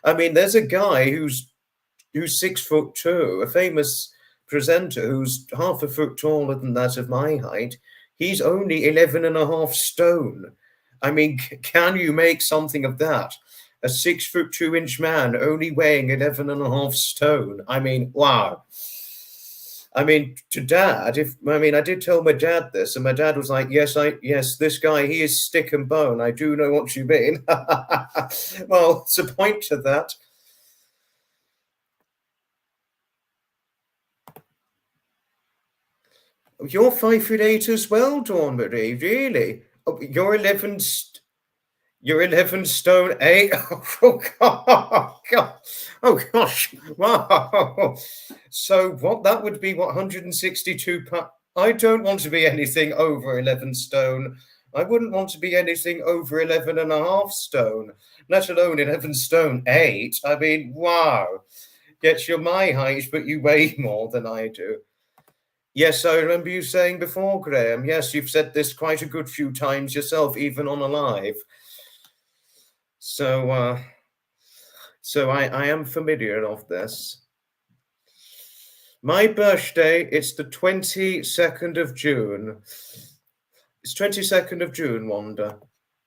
I mean, there's a guy who's 6'2", a famous presenter who's half a foot taller than that of my height. He's only 11.5 stone. I mean, can you make something of that? A 6'2" man only weighing 11.5 stone. I mean, wow. I mean, to Dad, I did tell my dad this, and my dad was like, yes, this guy, he is stick and bone. I do know what you mean. Well, it's a point to that. You're 5'8" as well, Dawn Marie, really? Oh, you're 11 stone 8. Oh, God. Oh, gosh. Wow. So that would be, 162 pounds? I don't want to be anything over 11 stone. I wouldn't want to be anything over 11.5 stone, let alone 11 stone 8. I mean, wow. Yet you're my height, but you weigh more than I do. Yes, I remember you saying before, Graham. Yes, you've said this quite a good few times yourself, even on a live. So, I am familiar of this. My birthday, it's the 22nd of June. It's 22nd of June, Wanda.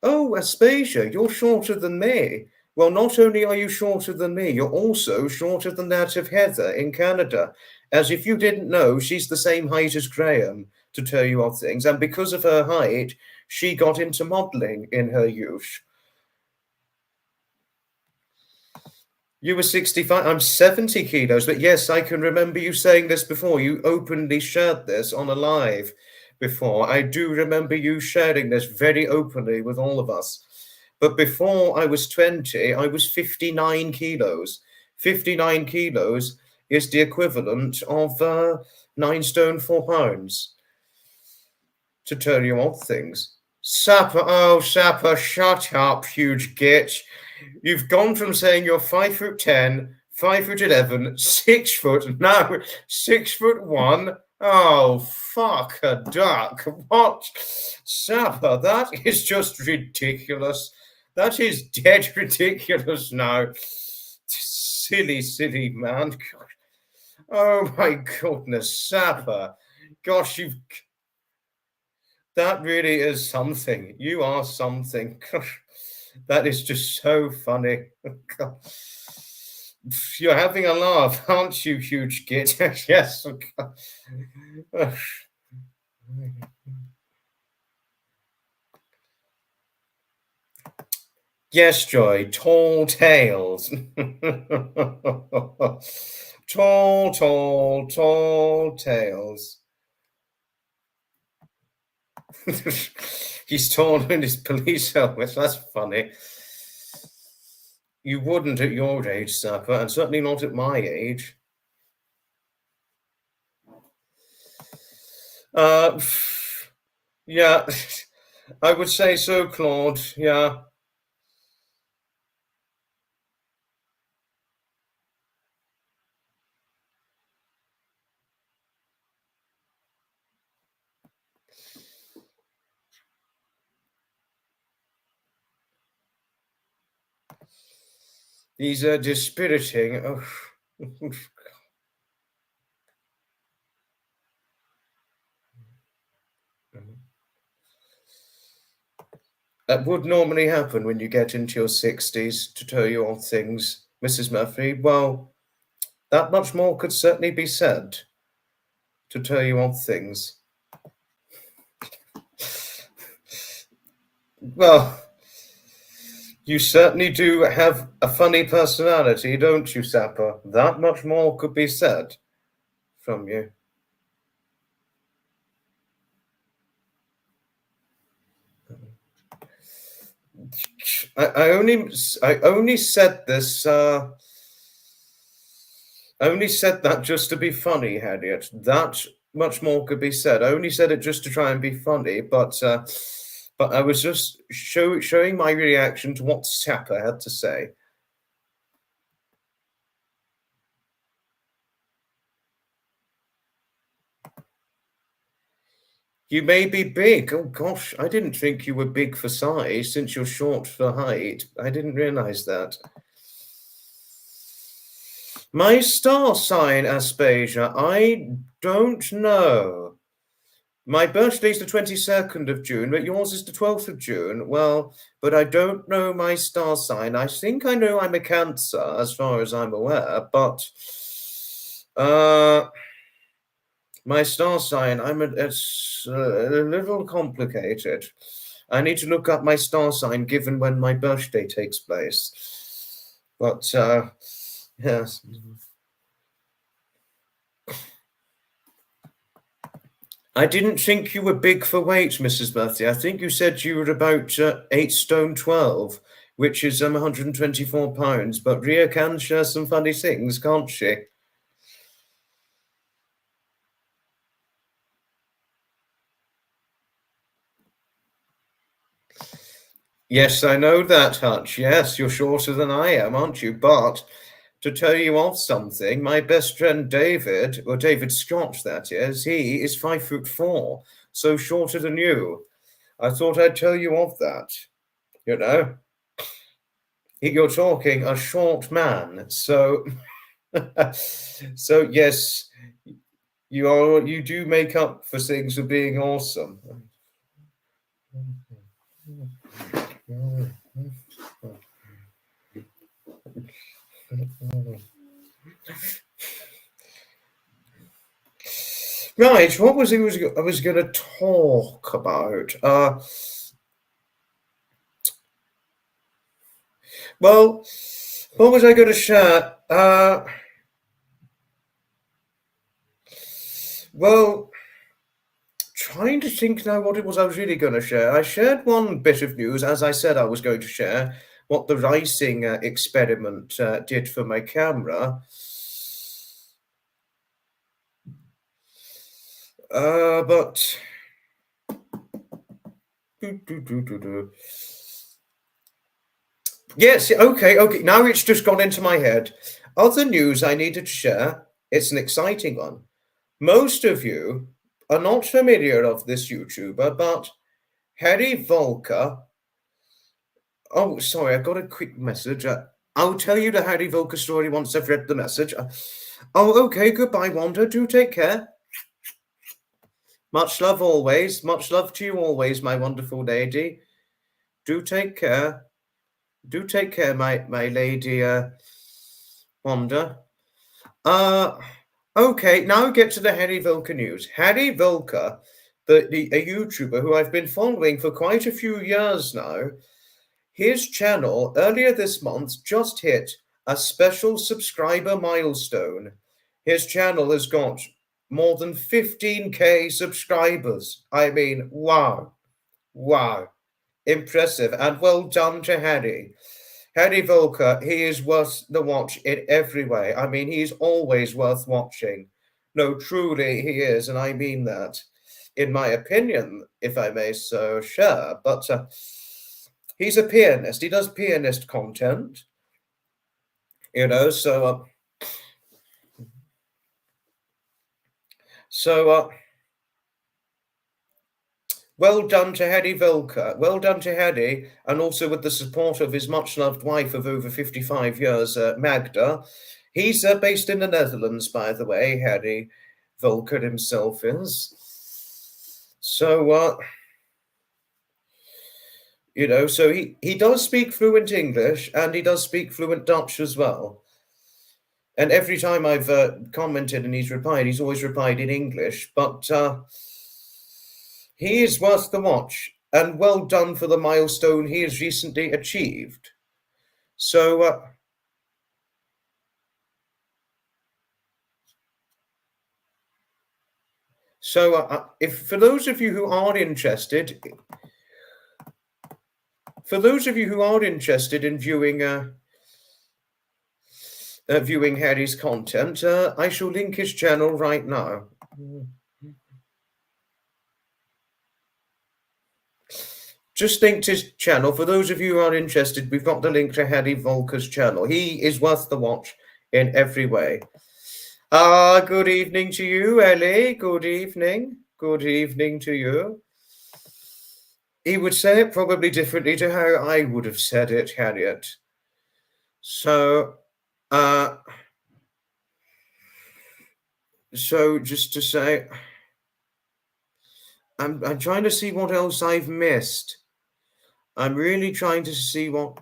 Oh, Aspasia, you're shorter than me. Well, not only are you shorter than me, you're also shorter than that of Heather in Canada. As if you didn't know, she's the same height as Graham, to tell you odd things. And because of her height, she got into modelling in her youth. You were 65. I'm 70 kilos. But yes, I can remember you saying this before. You openly shared this on a live before. I do remember you sharing this very openly with all of us. But before I was 20, I was 59 kilos. 59 kilos is the equivalent of 9 stone 4 pounds. To tell you odd things. Sapper, shut up, huge gitch. You've gone from saying you're 5'10", 5'11", 6 foot, now 6'1". Oh, fuck a duck. What? Sapper, that is just ridiculous. That is dead ridiculous now. Silly, silly man. Oh my goodness, Sapper. Gosh, that really is something. You are something. That is just so funny. You're having a laugh, aren't you, huge git? Yes. Yes, Joy. Tall tales. Tall, tall, tall tales. He's torn in his police helmet. That's funny. You wouldn't at your age, Sapper, and certainly not at my age. Yeah, I would say so, Claude. Yeah. These are dispiriting. Oh. That would normally happen when you get into your 60s, to tell you all things, Mrs. Murphy. Well, that much more could certainly be said, to tell you all things. Well, you certainly do have a funny personality, don't you, Sapper? That much more could be said from you. I only said this. I only said that just to be funny, Harriet. That much more could be said. I only said it just to try and be funny, but I was just showing my reaction to what Sapper had to say. You may be big. Oh gosh, I didn't think you were big for size since you're short for height. I didn't realize that. My star sign, Aspasia, I don't know. My birthday's the 22nd of June, but yours is the 12th of June. Well, but I don't know my star sign. I think I know I'm a Cancer, as far as I'm aware, but my star sign, it's a little complicated. I need to look up my star sign given when my birthday takes place. But, yes. I didn't think you were big for weight, Mrs. Murphy. I think you said you were about 8 stone 12, which is 124 pounds. But Ria can share some funny things, can't she? Yes, I know that, Hutch. Yes, you're shorter than I am, aren't you? But to tell you of something, my best friend David, or David Scott, that is, he is 5'4", so shorter than you. I thought I'd tell you of that. You know, you're talking a short man, so so yes, you do make up for things for being awesome. Right, what was I was going to talk about? Well, what was I going to share? Well, trying to think now what it was I was really going to share. I shared one bit of news, as I said I was going to share, what the ricing experiment did for my camera. But yes, okay. Now it's just gone into my head. Other news I needed to share. It's an exciting one. Most of you are not familiar of this YouTuber, but Harry Volker. Oh, sorry, I got a quick message. I'll tell you the Harry Volker story once I've read the message. Oh, okay. Goodbye, Wanda. Do take care. Much love always. Much love to you always, my wonderful lady. Do take care. Do take care, my lady Wanda. Okay, now we get to the Harry Volker news. Harry Volker, a YouTuber who I've been following for quite a few years now, his channel earlier this month just hit a special subscriber milestone. His channel has got more than 15k subscribers. I mean, wow, wow, impressive, and well done to Harry. Harry Volker, he is worth the watch in every way. I mean, he's always worth watching. No, truly he is, and I mean that. In my opinion, if I may so share. But he's a pianist. He does pianist content, you know. So well done to Harry Volker. Well done to Harry, and also with the support of his much-loved wife of over 55 years, Magda. He's based in the Netherlands, by the way, Harry Volker himself is. So, you know, so he does speak fluent English, and he does speak fluent Dutch as well. And every time I've commented and he's replied, he's always replied in English. But he is worth the watch, and well done for the milestone he has recently achieved. So, if for those of you who are interested, For those of you who are interested in viewing Harry's content, I shall link his channel right now. Just linked his channel. For those of you who are interested, we've got the link to Harry Volker's channel. He is worth the watch in every way. Good evening to you, Ellie. Good evening. Good evening to you. He would say it probably differently to how I would have said it, Harriet. So just to say, I'm trying to see what else I've missed. I'm really trying to see what...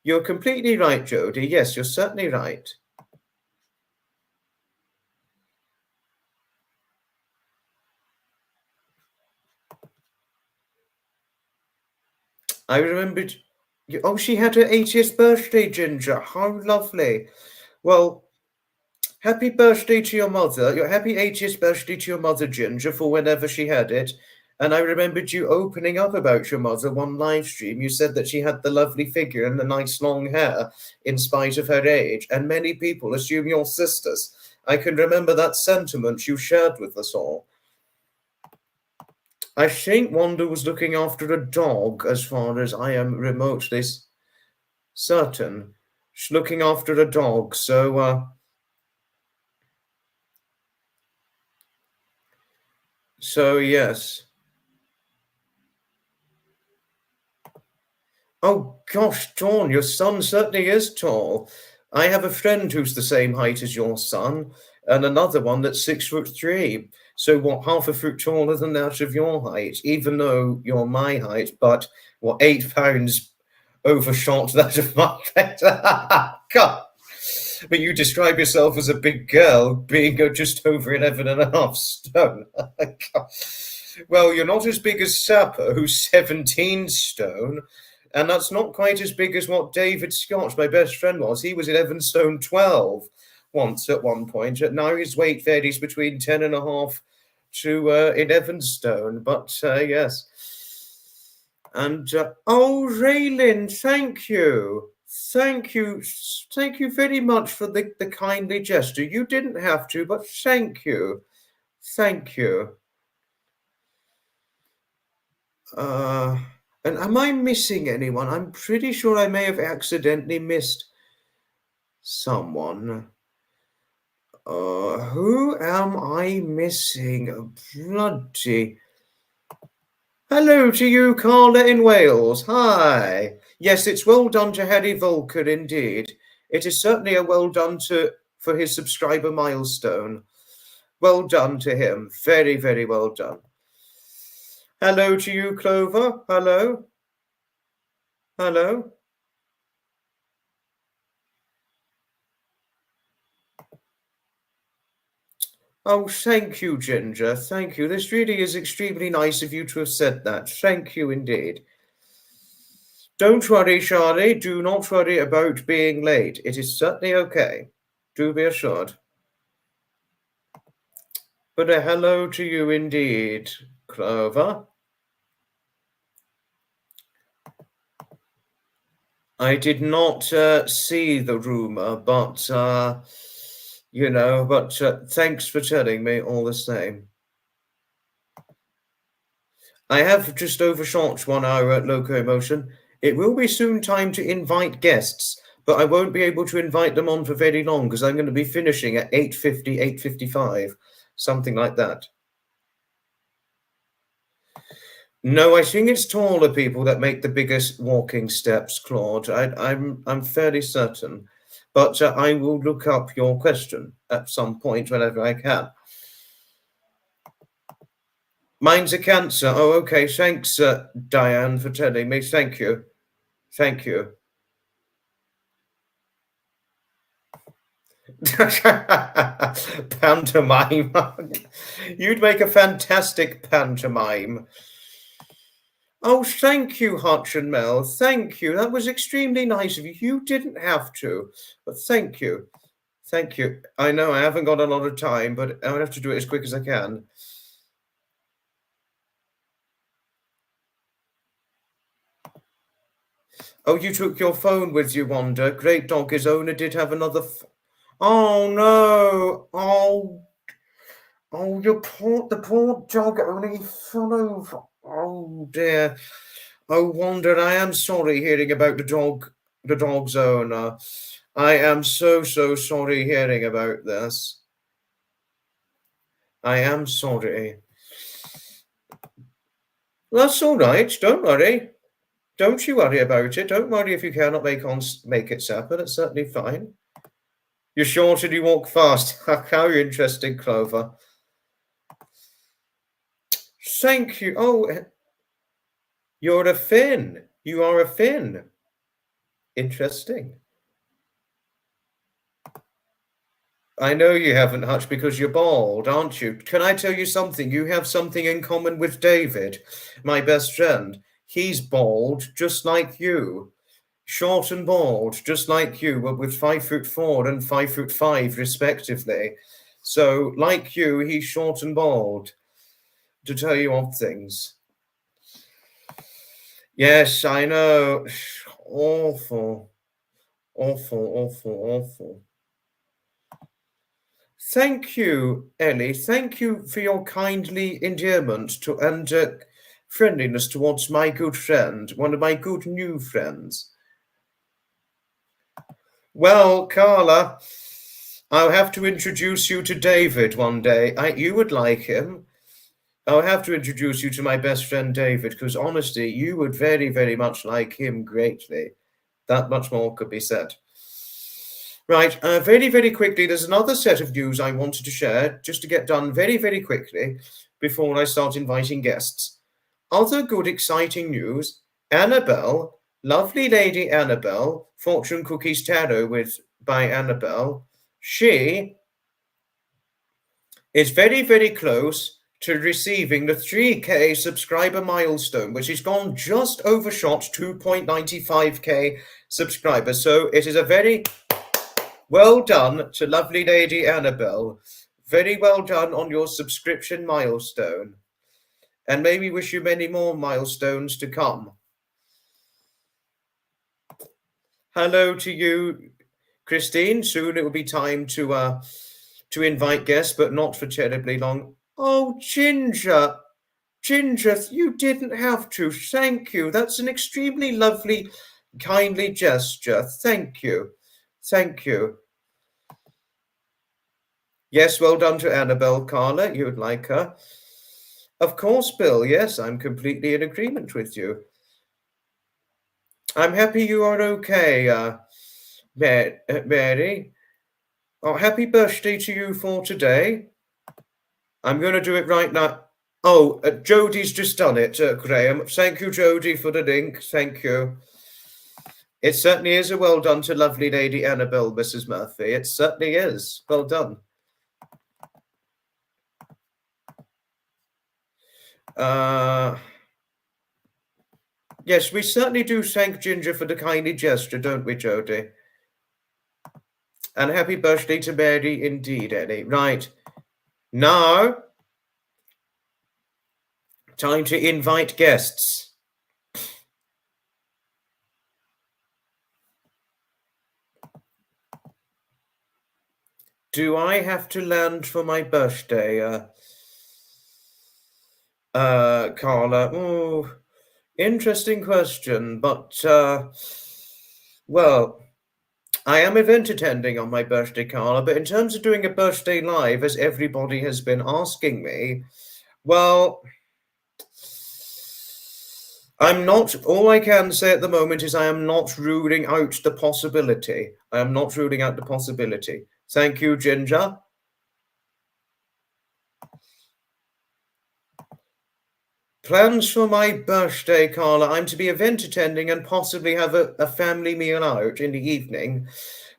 You're completely right, Jodie. Yes, you're certainly right. I remembered... Oh, she had her 80th birthday, Ginger. How lovely. Well, happy birthday to your mother. Your happy 80th birthday to your mother, Ginger, for whenever she had it. And I remembered you opening up about your mother one live stream. You said that she had the lovely figure and the nice long hair in spite of her age. And many people assume you're sisters. I can remember that sentiment you shared with us all. I think Wanda was looking after a dog, as far as I am remotely certain. She's looking after a dog, so yes. Oh gosh, Dawn, your son certainly is tall. I have a friend who's the same height as your son, and another one that's 6'3". So what, half a foot taller than that of your height, even though you're my height, but what, 8 pounds overshot that of my height. God. But you describe yourself as a big girl, being just over 11.5 stone. Well, you're not as big as Sapper, who's 17 stone. And that's not quite as big as what David Scott, my best friend, was. He was 11 stone 12 once at one point. Now his weight varies between 10.5 to 11 stone. But yes. And oh, Raylin, thank you. Thank you. Thank you very much for the kindly gesture. You didn't have to, but thank you. Thank you. And am I missing anyone? I'm pretty sure I may have accidentally missed someone. Who am I missing? Bloody... Hello to you, Carla in Wales. Hi. Yes, it's well done to Harry Volker, indeed. It is certainly a well done for his subscriber milestone. Well done to him. Very, very well done. Hello to you, Clover. Hello. Hello. Oh, thank you, Ginger. Thank you. This really is extremely nice of you to have said that. Thank you indeed. Don't worry, Charlie. Do not worry about being late. It is certainly okay. Do be assured. But a hello to you indeed, Clover. I did not see the rumor, but, thanks for telling me all the same. I have just overshot 1 hour at Locomotion. It will be soon time to invite guests, but I won't be able to invite them on for very long because I'm going to be finishing at 8:50, 8:55, something like that. No, I think it's taller people that make the biggest walking steps, Claude. I'm fairly certain, but I will look up your question at some point whenever I can. Mine's a cancer. Oh, okay. Thanks, Diane, for telling me. Thank you. Thank you. Pantomime. You'd make a fantastic pantomime. Oh, thank you, Hutch and Mel. Thank you. That was extremely nice of you. You didn't have to, but thank you. Thank you. I know I haven't got a lot of time, but I'll have to do it as quick as I can. Oh, you took your phone with you, Wanda. Great dog. His owner did have another. Oh no! Oh, the poor dog only fell over. Oh dear. Oh, Wanda, I am sorry hearing about the dog's owner. I am so sorry hearing about this. I am sorry. That's all right. Don't worry. Don't you worry about it. Don't worry if you cannot make it happen. It's certainly fine. You're short and you walk fast. How interesting, Clover. Thank you. Oh, you're a Finn. You are a Finn. Interesting. I know you haven't, Hutch, because you're bald, aren't you? Can I tell you something? You have something in common with David, my best friend. He's bald, just like you. Short and bald, just like you, but with 5'4" and 5'5", respectively. So, like you, he's short and bald, to tell you odd things. Yes, I know. Awful. Awful. Thank you, Ellie. Thank you for your kindly endearment and friendliness towards my good friend, one of my good new friends. Well, Carla, I'll have to introduce you to David one day. You would like him. I'll have to introduce you to my best friend David, because honestly, you would very much like him greatly. That much more could be said. Right, very quickly, there's another set of news I wanted to share, just to get done very quickly before I start inviting guests. Other good, exciting news, Annabelle, lovely lady Annabelle, Fortune Cookies Tarot by Annabelle, she is very close to receiving the 3K subscriber milestone, which has gone just overshot 2.95K subscribers. So it is a very well done to lovely lady Annabelle. Very well done on your subscription milestone. And may we wish you many more milestones to come. Hello to you, Christine. Soon it will be time to invite guests, but not for terribly long. Oh, Ginger, you didn't have to. Thank you. That's an extremely lovely, kindly gesture. Thank you. Yes, well done to Annabelle, Carla. You would like her. Of course, Bill. Yes, I'm completely in agreement with you. I'm happy you are okay, Mary. Oh, happy birthday to you for today. I'm going to do it right now. Oh, Jodie's just done it, Graham. Thank you, Jodie, for the link. Thank you. It certainly is a well done to lovely lady Annabelle, Mrs. Murphy. It certainly is. Well done. Yes, we certainly do thank Ginger for the kindly gesture, don't we, Jodie? And happy birthday to Mary indeed, Eddie. Right. Now, time to invite guests. Do I have to land for my birthday, Carla? Oh, interesting question, but, well, I am event attending on my birthday, Carla, but in terms of doing a birthday live, as everybody has been asking me, well, I'm not, all I can say at the moment is I am not ruling out the possibility. I am not ruling out the possibility. Thank you, Ginger. Plans for my birthday, Carla. I'm to be event attending and possibly have a family meal out in the evening.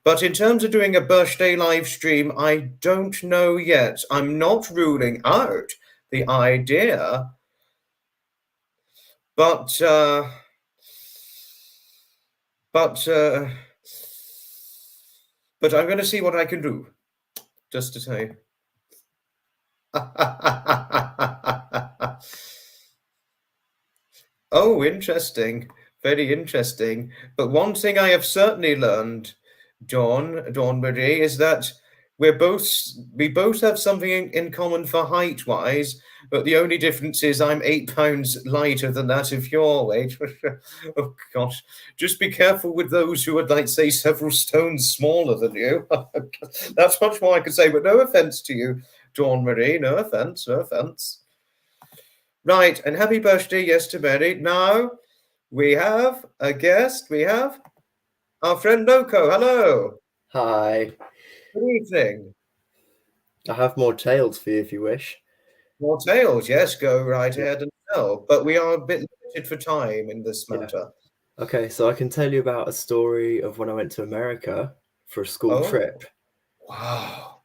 But in terms of doing a birthday live stream, I don't know yet. I'm not ruling out the idea, but I'm going to see what I can do, just to say. Oh, interesting. Very interesting. But one thing I have certainly learned, Dawn Marie, is that we both have something in common for height-wise, but the only difference is I'm 8 pounds lighter than that of your weight. Oh gosh. Just be careful with those who are, like, say, several stones smaller than you. That's much more I could say, but no offense to you, Dawn Marie. No offense, no offense. Right, and happy birthday, yes, to Mary. Now we have a guest. We have our friend Loco. Hello. Hi. Good evening. I have more tales for you if you wish. More tales, yes, go right Yeah. ahead and tell. But we are a bit limited for time in this Yeah. matter. Okay, so I can tell you about a story of when I went to America for a school Oh, trip. wow.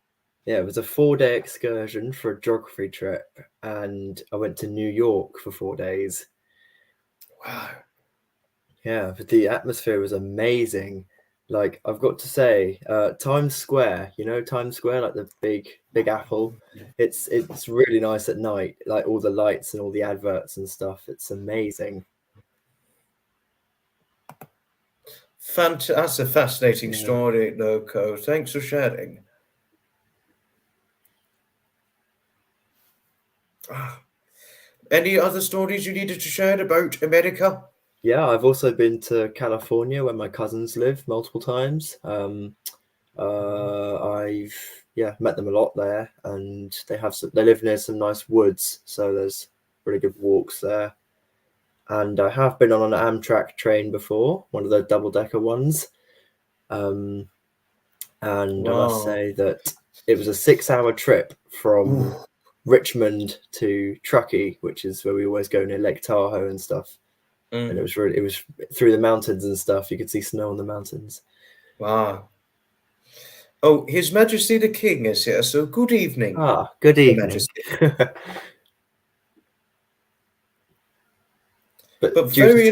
Yeah, it was a 4-day excursion for a geography trip, and I went to New York for 4 days. Wow. Yeah, but the atmosphere was amazing. Like, I've got to say, Times Square, you know, Times Square, like the big apple. It's really nice at night, like all the lights and all the adverts and stuff. It's amazing. That's a fascinating Yeah. story, Loco. Thanks for sharing. Ah. Any other stories you needed to share about America? Yeah, I've also been to California where my cousins live multiple times. I've met them a lot there, and they live near some nice woods, so there's really good walks there. And I have been on an Amtrak train before, one of the double-decker ones, um, and I must Wow. say that it was a 6-hour trip from Ooh. Richmond to Truckee, which is where we always go near Lake Tahoe and stuff. And Mm. it was through the mountains and stuff. You could see snow on the mountains. Wow. Oh, His Majesty the King is here, so good evening, Good Your evening. Majesty. But But very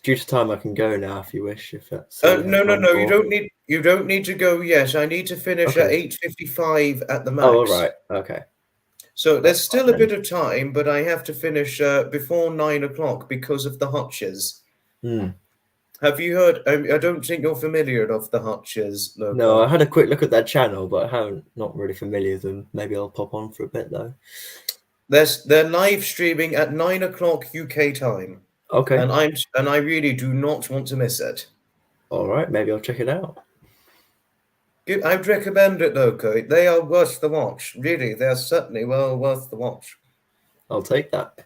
due to time, I can go now if you wish. If that's all you have no, no, time no. for. You don't need to go yet. I need to finish at Okay. 8:55 at the Oh, all max. right. Okay, So there's that's still fine a then. bit of time, but I have to finish before 9 o'clock because of the hutches. Hmm. Have you heard? I don't think you're familiar of the hutches, No, I Loco. had a quick look at their channel, but I haven't not really familiar with them. Maybe I'll pop on for a bit though. They're live streaming at 9 o'clock UK time, Okay. and I really do not want to miss it. All right. Maybe I'll check it out. I'd recommend it, Loco. They are worth the watch. Really, they're certainly well worth the watch. I'll take that.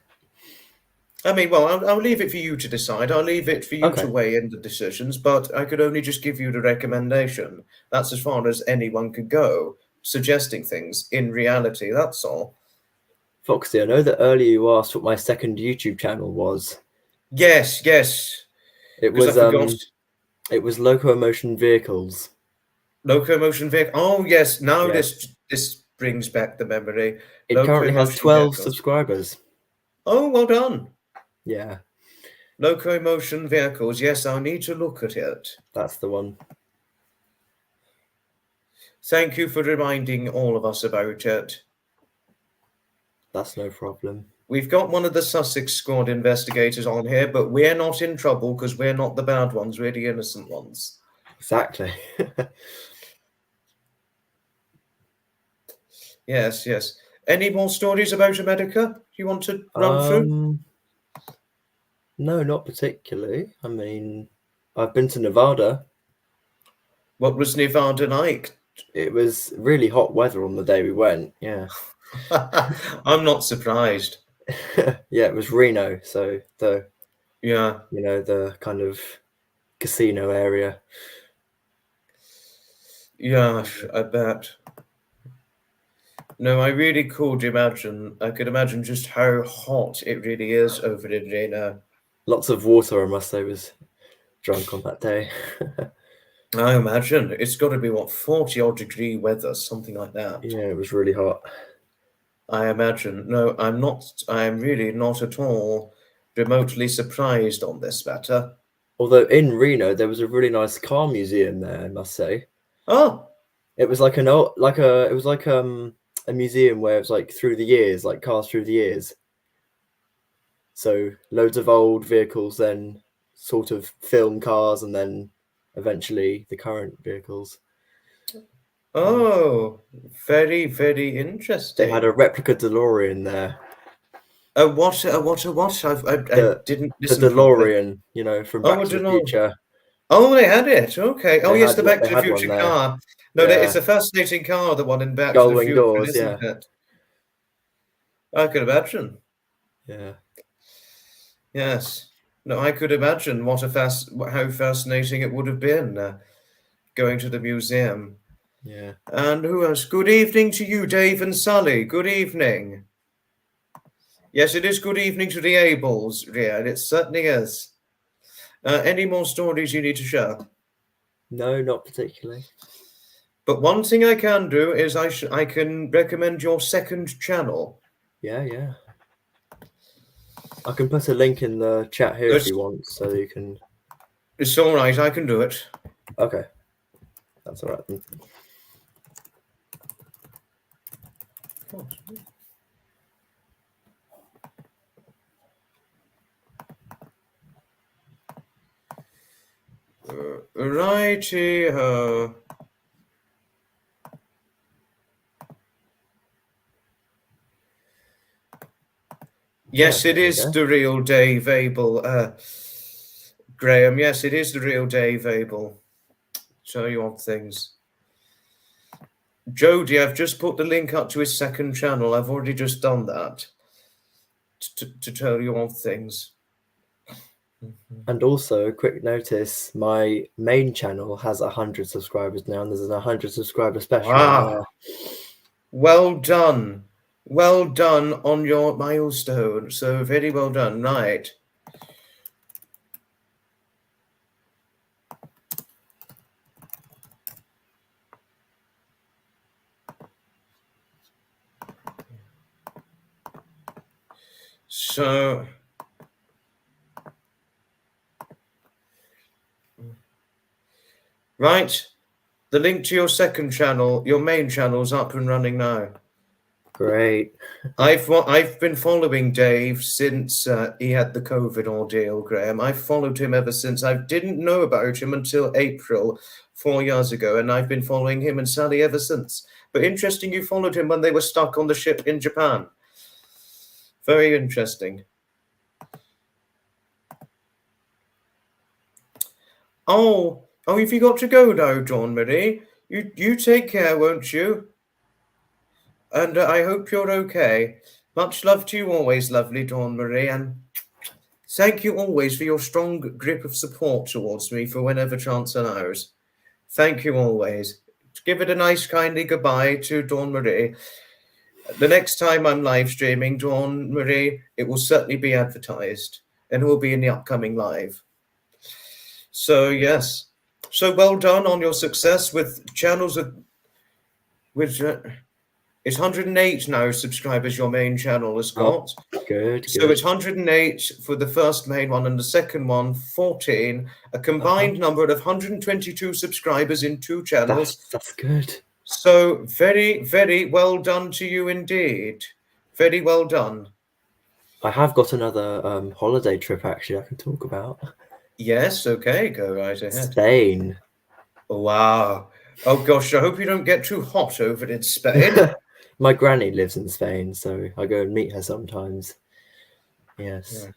I mean, well, I'll leave it for you to decide. I'll leave it for you to Okay. weigh in the decisions, but I could only just give you the recommendation. That's as far as anyone could go, suggesting things in reality, that's all. Foxy, I know that earlier you asked what my second YouTube channel was. Yes, yes, It because I was forgot. it was Locomotion Vehicles. Locomotion vehicle. Oh, yes, now Yeah. this brings back the memory. It currently has Locomotion 12 vehicles. subscribers. Oh, well done. Yeah, Locomotion vehicles. Yes, I'll need to look at it. that's the one. Thank you for reminding all of us about it. That's no problem. We've got one of the Sussex squad investigators on here, but we're not in trouble because we're not the bad ones, we're the innocent ones. Exactly. Yes, yes. Any more stories about America you want to run through? No, not particularly. I mean, I've been to Nevada. What was Nevada like? It was really hot weather on the day we went. Yeah. I'm not surprised. Yeah, it was Reno, so Yeah, the kind of casino area. yeah, I bet. No, I really could imagine. I could imagine just how hot it really is over in Reno. Lots of water, I must say, was drunk on that day. I imagine it's got to be what 40 odd degree weather, something like that. Yeah, it was really hot. I imagine. No, I'm not. I'm really not at all remotely surprised on this matter. Although in Reno, there was a really nice car museum there, I must say. Oh, It was like it was like a museum where it was like through the years, like cars through the years. So loads of old vehicles then sort of film cars and then eventually the current vehicles. Oh, very, very interesting. They had a replica DeLorean there. What? I didn't The listen properly. DeLorean, you know, from Oh, Back I to the don't know. Future. Oh, they had it. Okay. Oh, They yes, had the Back they to the had one Future there. car. No, Yeah. it's a fascinating car, the one in Back to the Gullwing Future, doors, isn't yeah. it? I could imagine. Yeah. Yes. No, I could imagine how fascinating it would have been going to the museum. Yeah. And who else? Good evening to you, Dave and Sally. Good evening. Yes, it is good evening to the Ables, Ria. It certainly is. Any more stories you need to share? No, not particularly. But one thing I can do is I can recommend your second channel. Yeah. I can put a link in the chat here if you want, so you can. It's all right. I can do it. Okay, that's all right then. Righty-ho. Yes, it is the real Dave Abel, Graham. Yes, it is the real Dave Abel. Show you odd things. Jody, I've just put the link up to his second channel. I've already just done that to tell you odd things. And also, quick notice, my main channel has 100 subscribers now, and there's a 100 subscriber special. Wow. Well done. Well done on your milestone. So very well done. Right. So right. The link to your second channel, your main channel, is up and running now. Great. I've been following Dave since he had the COVID ordeal, Graham. I've followed him ever since. I didn't know about him until April 4 years ago, and I've been following him and Sally ever since. But interesting, you followed him when they were stuck on the ship in Japan. Very interesting. Oh, have you got to go now, Dawn Marie? You take care, won't you? And I hope you're okay. Much love to you always, lovely Dawn Marie, and thank you always for your strong grip of support towards me for whenever chance allows. Thank you always. Give it a nice, kindly goodbye to Dawn Marie. The next time I'm live streaming, Dawn Marie, it will certainly be advertised, and it will be in the upcoming live. So, yes. So well done on your success with channels it's 108 now subscribers your main channel has got. Oh, good. So it's 108 for the first main one, and the second one 14. A combined number of 122 subscribers in two channels. That's good. So very, very well done to you indeed. Very well done. I have got another holiday trip actually I can talk about. Yes, okay, go right ahead. Spain. Wow. Oh gosh, I hope you don't get too hot over in Spain. My granny lives in Spain, so I go and meet her sometimes. Yes. Yeah.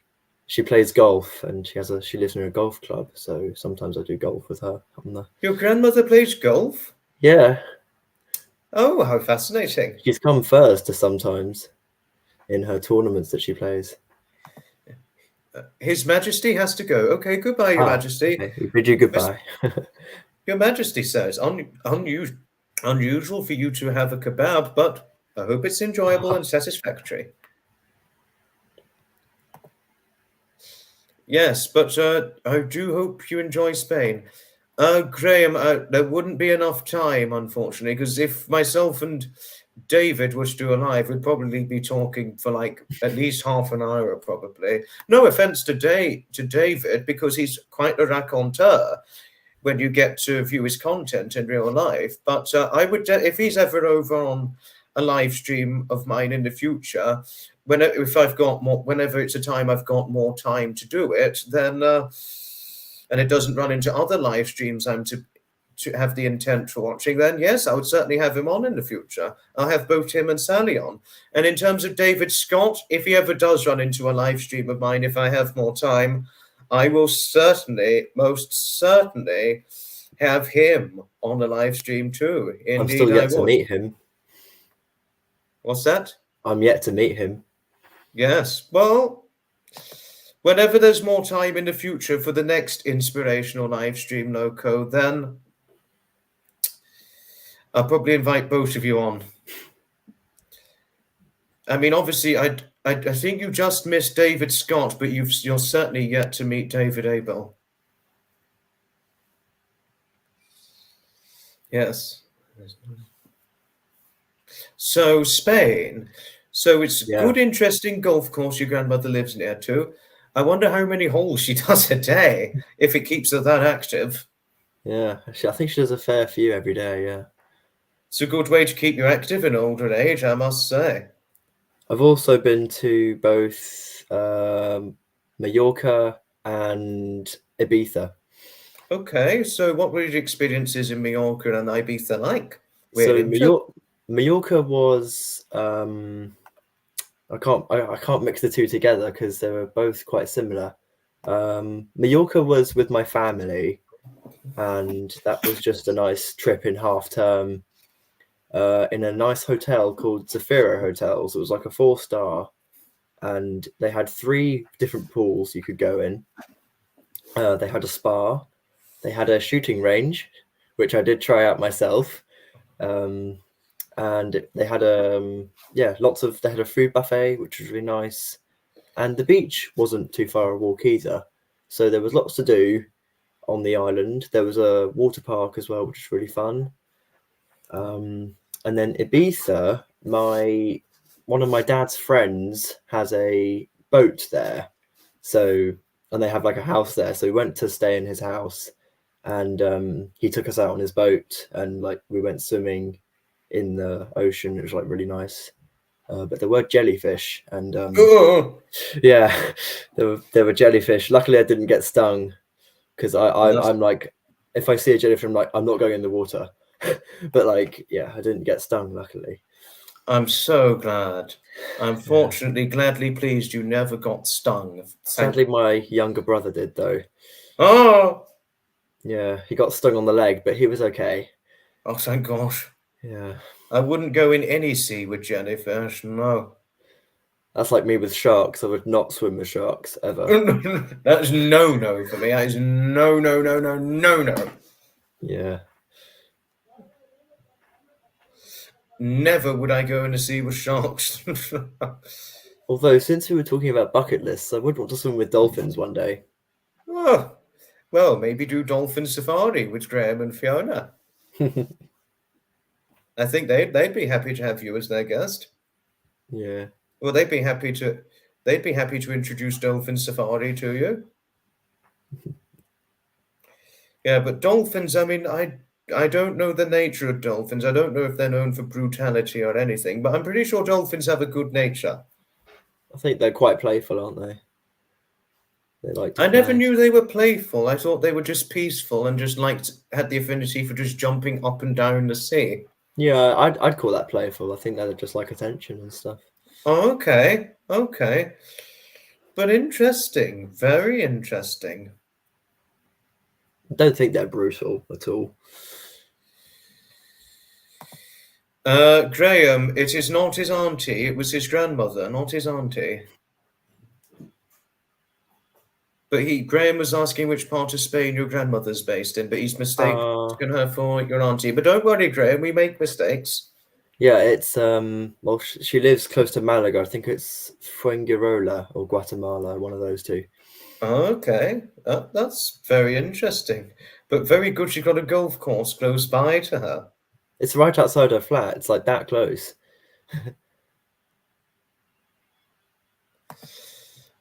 She plays golf, and she lives near a golf club, so sometimes I do golf with her. Your grandmother plays golf? Yeah. Oh, how fascinating. She's come first sometimes in her tournaments that she plays. His Majesty has to go. Okay, goodbye, Your Majesty. Okay. We bid you goodbye. Your Majesty says, unusual for you to have a kebab, but I hope it's enjoyable and satisfactory. Yes, but I do hope you enjoy Spain. Graham, there wouldn't be enough time, unfortunately, because if myself and David was to do a live, we'd probably be talking for like at least half an hour, probably. No offense to David, because he's quite a raconteur when you get to view his content in real life. But I would, if he's ever over on a live stream of mine in the future, whenever it's a time I've got more time to do it, then and it doesn't run into other live streams I'm to have the intent for watching, then yes, I would certainly have him on in the future. I'll have both him and Sally on. And in terms of David Scott, if he ever does run into a live stream of mine, if I have more time, I will certainly, most certainly, have him on a live stream too. Indeed, I'm still yet to meet him. What's that? I'm yet to meet him. Yes. Well, whenever there's more time in the future for the next inspirational live stream, Loco, then I'll probably invite both of you on. I mean, obviously, I think you just missed David Scott, but you're certainly yet to meet David Abel. Yes. So Spain. So it's a good, interesting golf course your grandmother lives near too. I wonder how many holes she does a day if it keeps her that active. Yeah, I think she does a fair few every day, yeah. It's a good way to keep you active in older age, I must say. I've also been to both Mallorca and Ibiza. Okay, so what were your experiences in Mallorca and Ibiza like? So Mallorca was I can't mix the two together because they were both quite similar. Mallorca was with my family, and that was just a nice trip in half term in a nice hotel called Zafiro Hotels. It was like a 4-star, and they had 3 different pools you could go in. They had a spa, they had a shooting range, which I did try out myself, and they had they had a food buffet, which was really nice, and the beach wasn't too far a walk either, so there was lots to do on the island. There was a water park as well, which was really fun. And then Ibiza, one of my dad's friends has a boat there, and they have like a house there, so we went to stay in his house, and he took us out on his boat, and like we went swimming in the ocean. It was like really nice, but there were jellyfish, and yeah, there were jellyfish. Luckily I didn't get stung, because I'm like, if I see a jellyfish, I'm like, I'm not going in the water. But like, yeah, I didn't get stung, luckily. I'm so glad. I'm fortunately gladly pleased you never got stung. Sadly, my younger brother did, though. Oh! Yeah, he got stung on the leg, but he was okay. Oh, thank gosh. Yeah. I wouldn't go in any sea with jellyfish, no. That's like me with sharks. I would not swim with sharks, ever. That's no for me. That is no. Yeah. Never would I go in the sea with sharks. Although, since we were talking about bucket lists, I would want to swim with dolphins one day. Oh, well, maybe do dolphin safari with Graham and Fiona. I think they'd be happy to have you as their guest. Yeah. Well, they'd be happy to introduce dolphin safari to you. Yeah, but dolphins, I mean, I don't know the nature of dolphins. I don't know if they're known for brutality or anything, but I'm pretty sure dolphins have a good nature. I think they're quite playful, aren't they? They like to I never play. knew they were playful. I thought they were just peaceful and just had the affinity for just jumping up and down the sea. Yeah, I'd call that playful. I think they're just like attention and stuff. Oh, okay. But interesting. Very interesting. I don't think they're brutal at all. Graham, it is not his auntie. It was his grandmother, not his auntie. But Graham was asking which part of Spain your grandmother's based in, but he's mistaken her for your auntie. But don't worry, Graham, we make mistakes. Yeah, it's well, she lives close to Malaga. I think it's Fuengirola or Guatemala, one of those two. Okay, that's very interesting. But very good she got a golf course close by to her. It's right outside her flat. It's like that close.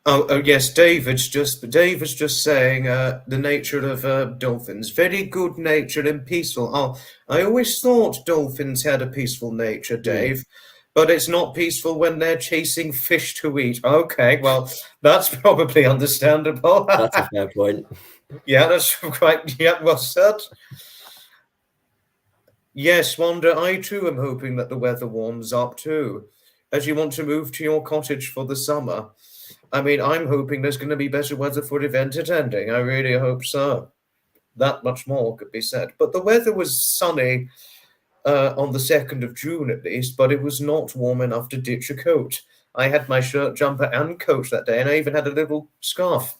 Oh yes, David's just saying the nature of dolphins. Very good natured and peaceful. Oh, I always thought dolphins had a peaceful nature, Dave, but it's not peaceful when they're chasing fish to eat. Okay, well, that's probably understandable. That's a fair point. Yeah, that's quite, yeah, well said. Yes, Wanda, I too am hoping that the weather warms up too, as you want to move to your cottage for the summer. I mean, I'm hoping there's going to be better weather for event attending. I really hope so. That much more could be said. But the weather was sunny on the 2nd of June at least, but it was not warm enough to ditch a coat. I had my shirt, jumper, and coat that day, and I even had a little scarf.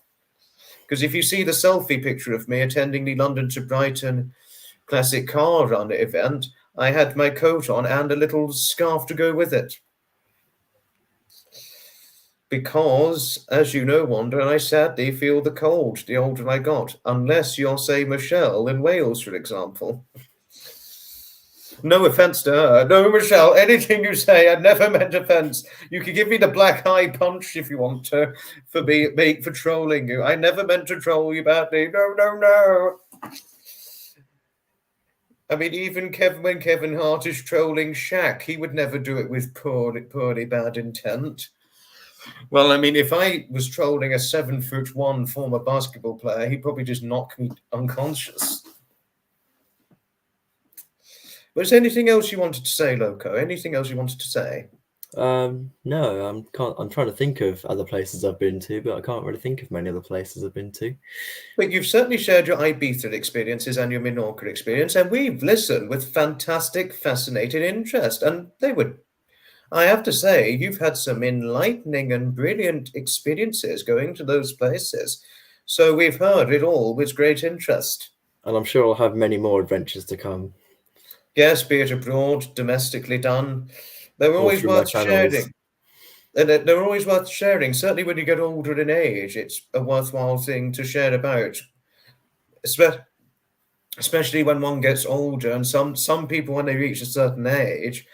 Because if you see the selfie picture of me attending the London to Brighton Classic Car Run event, I had my coat on and a little scarf to go with it. Because, as you know, Wanda, I sadly feel the cold the older I got, unless you're, say, Michelle in Wales, for example. No offence to her. No, Michelle, anything you say, I never meant offence. You can give me the black eye punch if you want to, for trolling you. I never meant to troll you badly. No, no, no. I mean, even when Kevin Hart is trolling Shaq, he would never do it with poorly bad intent. Well, I mean, if I was trolling a 7'1" former basketball player, he'd probably just knock me unconscious. Was there anything else you wanted to say, Loco? Anything else you wanted to say? No, I'm trying to think of other places I've been to, but I can't really think of many other places I've been to. But you've certainly shared your Ibiza experiences and your Minorca experience, and we've listened with fantastic, fascinated interest. And I have to say, you've had some enlightening and brilliant experiences going to those places. So we've heard it all with great interest. And I'm sure I'll have many more adventures to come. Yes, be it abroad, domestically done. They're always through my worth channels. sharing. And they're always worth sharing. Certainly when you get older in age, it's a worthwhile thing to share about. Especially when one gets older, and some people, when they reach a certain age,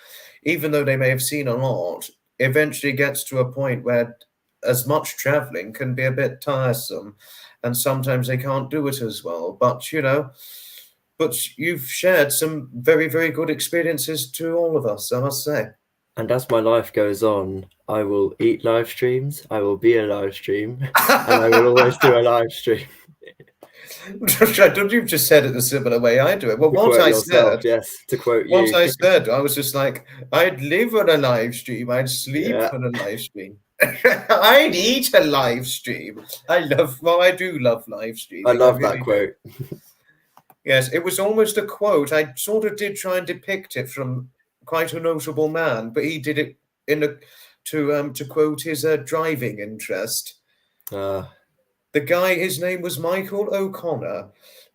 even though they may have seen a lot, eventually gets to a point where as much traveling can be a bit tiresome, and sometimes they can't do it as well. But you've shared some very, very good experiences to all of us, I must say. And as my life goes on, I will eat live streams, I will be a live stream, and I will always do a live stream. Don't you just said it the similar way I do it? Well, Yes, to quote you. Once I said, I was just like, I'd live on a live stream, I'd sleep on a live stream. I'd eat a live stream. I do love live streaming. I love that quote. Yes, it was almost a quote. I sort of did try and depict it from quite a notable man, but he did it to quote his driving interest. The guy, his name was Michael O'Connor,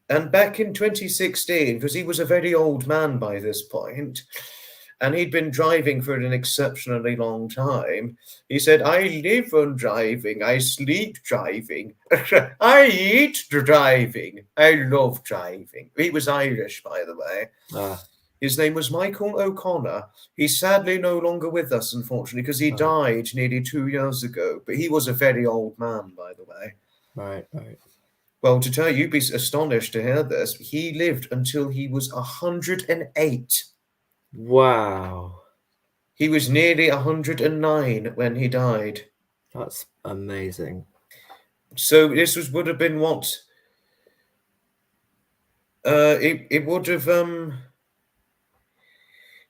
and back in 2016, because he was a very old man by this point, and he'd been driving for an exceptionally long time, he said, I live on driving, I sleep driving, I eat driving, I love driving. He was Irish, by the way. His name was Michael O'Connor. He's sadly no longer with us, unfortunately, because he died nearly 2 years ago, but he was a very old man, by the way. Right. Well, to tell you, you'd be astonished to hear this. He lived until he was 108. Wow. He was nearly 109 when he died. That's amazing. So this would have been what? It would have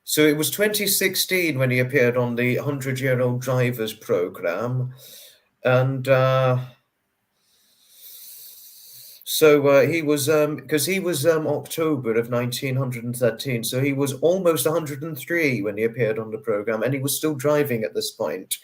So it was 2016 when he appeared on the 100-Year-Old Drivers program, and he was because he was October of 1913, so he was almost 103 when he appeared on the program, and he was still driving at this point.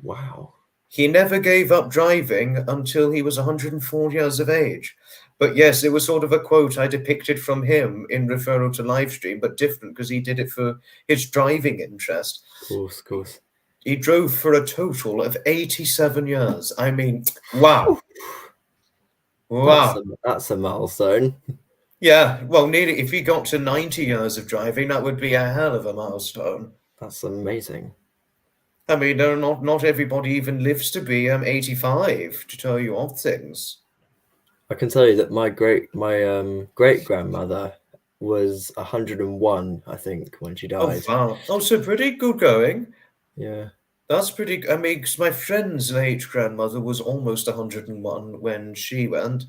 Wow. He never gave up driving until he was 104 years of age. But yes, it was sort of a quote I depicted from him in referral to Livestream, but different because he did it for his driving interest. Of course. He drove for a total of 87 years. I mean, wow. Wow. That's a milestone. Yeah, well, nearly, if he got to 90 years of driving, that would be a hell of a milestone. That's amazing. I mean, not everybody even lives to be 85, to tell you odd things. I can tell you that my great grandmother was 101, I think, when she died. Oh, wow. Oh, so pretty good going. Yeah. That's pretty. I mean, 'cause my friend's late grandmother was almost 101 when she went.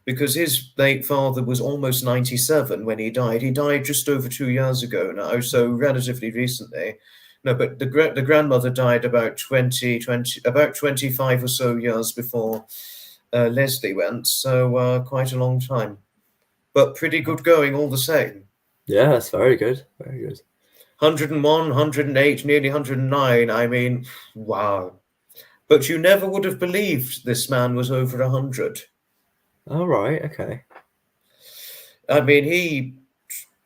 because his late father was almost 97 when he died. He died just over 2 years ago now, so relatively recently. No, but the grandmother died about 25 or so years before Leslie went, so quite a long time. But pretty good going all the same. Yeah, that's very good. Very good. 101, 108, nearly 109. I mean, wow. But you never would have believed this man was over 100. All right. Okay. I mean,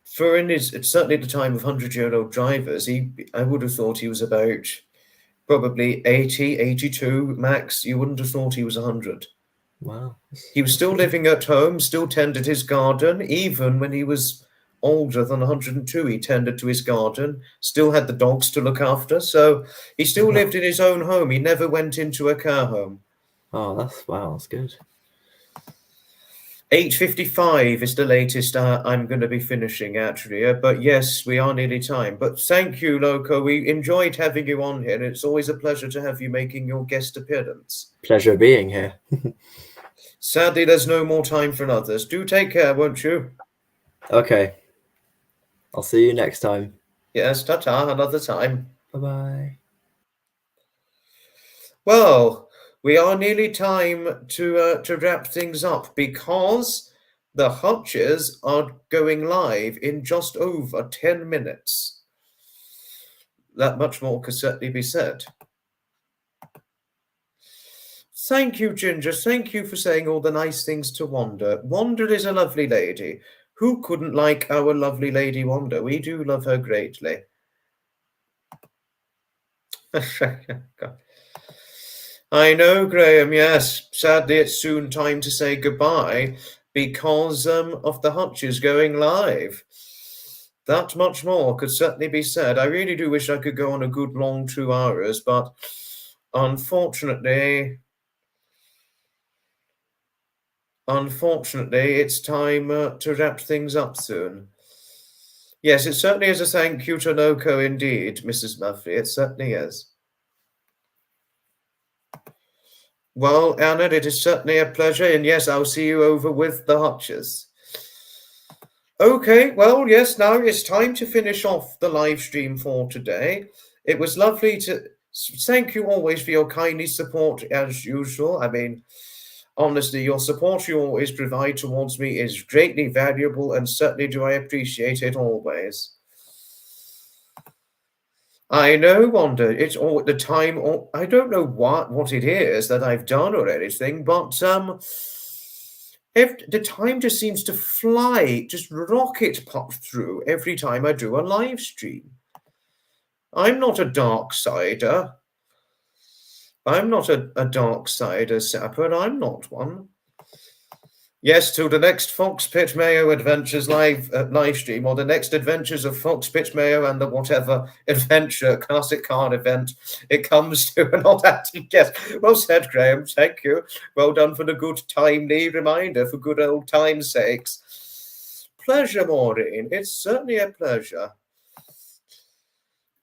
certainly at the time of 100-year-old drivers, I would have thought he was about probably 80, 82 max. You wouldn't have thought he was 100. Wow. He was still living at home, still tended his garden, even when he was older than 102. He tended to his garden, still had the dogs to look after. So he still lived in his own home. He never went into a care home. Oh, that's good. 8:55 is the latest I'm going to be finishing at, Ria. But yes, we are nearly time. But thank you, Loco. We enjoyed having you on here. It's always a pleasure to have you making your guest appearance. Pleasure being here. Sadly, there's no more time for others. Do take care, won't you? Okay. I'll see you next time. Yes, ta-ta, another time. Bye-bye. Well, we are nearly time to wrap things up because the hutches are going live in just over 10 minutes. That much more could certainly be said. Thank you, Ginger. Thank you for saying all the nice things to Wanda. Wanda is a lovely lady. Who couldn't like our lovely lady Wanda? We do love her greatly. I know, Graham, yes. Sadly, it's soon time to say goodbye because of the hutches going live. That much more could certainly be said. I really do wish I could go on a good long 2 hours, but unfortunately, it's time to wrap things up soon. Yes, it certainly is a thank you to Loco indeed, Mrs. Murphy. It certainly is. Well, Anna, it is certainly a pleasure, and yes, I'll see you over with the hutches. Okay, well, yes, now it's time to finish off the live stream for today. It was lovely to thank you always for your kindly support as usual. I mean, honestly, your support you always provide towards me is greatly valuable, and certainly do I appreciate it always. I know, Wanda, it's all at the time, or I don't know what it is that I've done or anything, but if the time just seems to fly, just rocket pop through every time I do a live stream. I'm not a dark sider. I'm not a dark sider sapper. I'm not one. Yes, till the next Fox Pit Mayo Adventures live stream, or the next Adventures of Fox Pit Mayo and the whatever adventure classic car event it comes to, and all that. Yes, well said, Graham. Thank you. Well done for the good timely reminder, for good old time's sakes. Pleasure, Maureen. It's certainly a pleasure.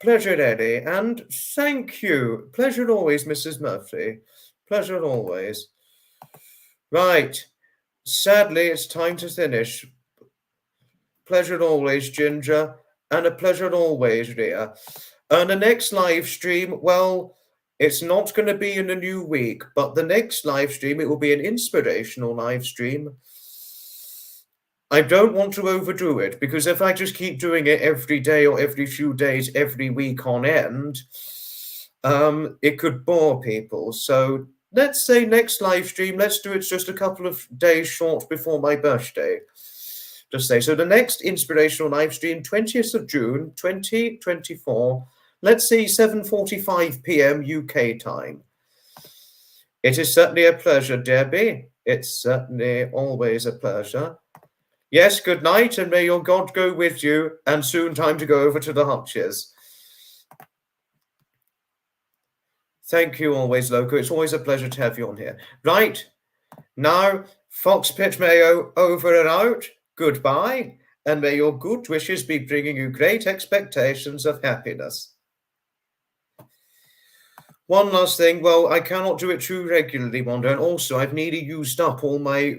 Pleasure, Eddie, and thank you. Pleasure always, Mrs. Murphy. Pleasure always. Right. Sadly, it's time to finish. Pleasure always, Ginger, and a pleasure always, Ria. And the next live stream, well, it's not going to be in a new week, but the next live stream, it will be an inspirational live stream. I don't want to overdo it, because if I just keep doing it every day or every few days, every week on end, it could bore people. So let's say next live stream, let's do it just a couple of days short before my birthday. Just say, so the next inspirational live stream, 20th of June, 2024, let's say 7:45 p.m. UK time. It is certainly a pleasure, Debbie. It's certainly always a pleasure. Yes, good night, and may your God go with you, and soon time to go over to the hutches. Thank you always, Loco. It's always a pleasure to have you on here. Right, now, Fox Pit Mayo over and out. Goodbye, and may your good wishes be bringing you great expectations of happiness. One last thing. Well, I cannot do it too regularly, Wanda, and also I've nearly used up all my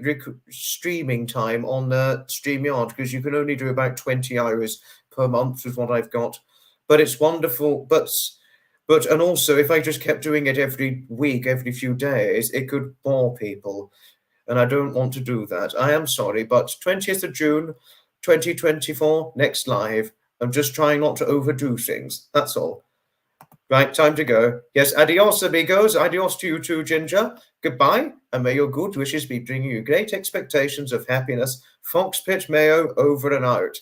streaming time on StreamYard, because you can only do about 20 hours per month is what I've got. But it's wonderful. And also, if I just kept doing it every week, every few days, it could bore people, and I don't want to do that. I am sorry, but 20th of June, 2024, next live. I'm just trying not to overdo things. That's all. Right, time to go. Yes, adios, amigos. Adios to you too, Ginger. Goodbye, and may your good wishes be bringing you great expectations of happiness. Fox Pit Mayo over and out.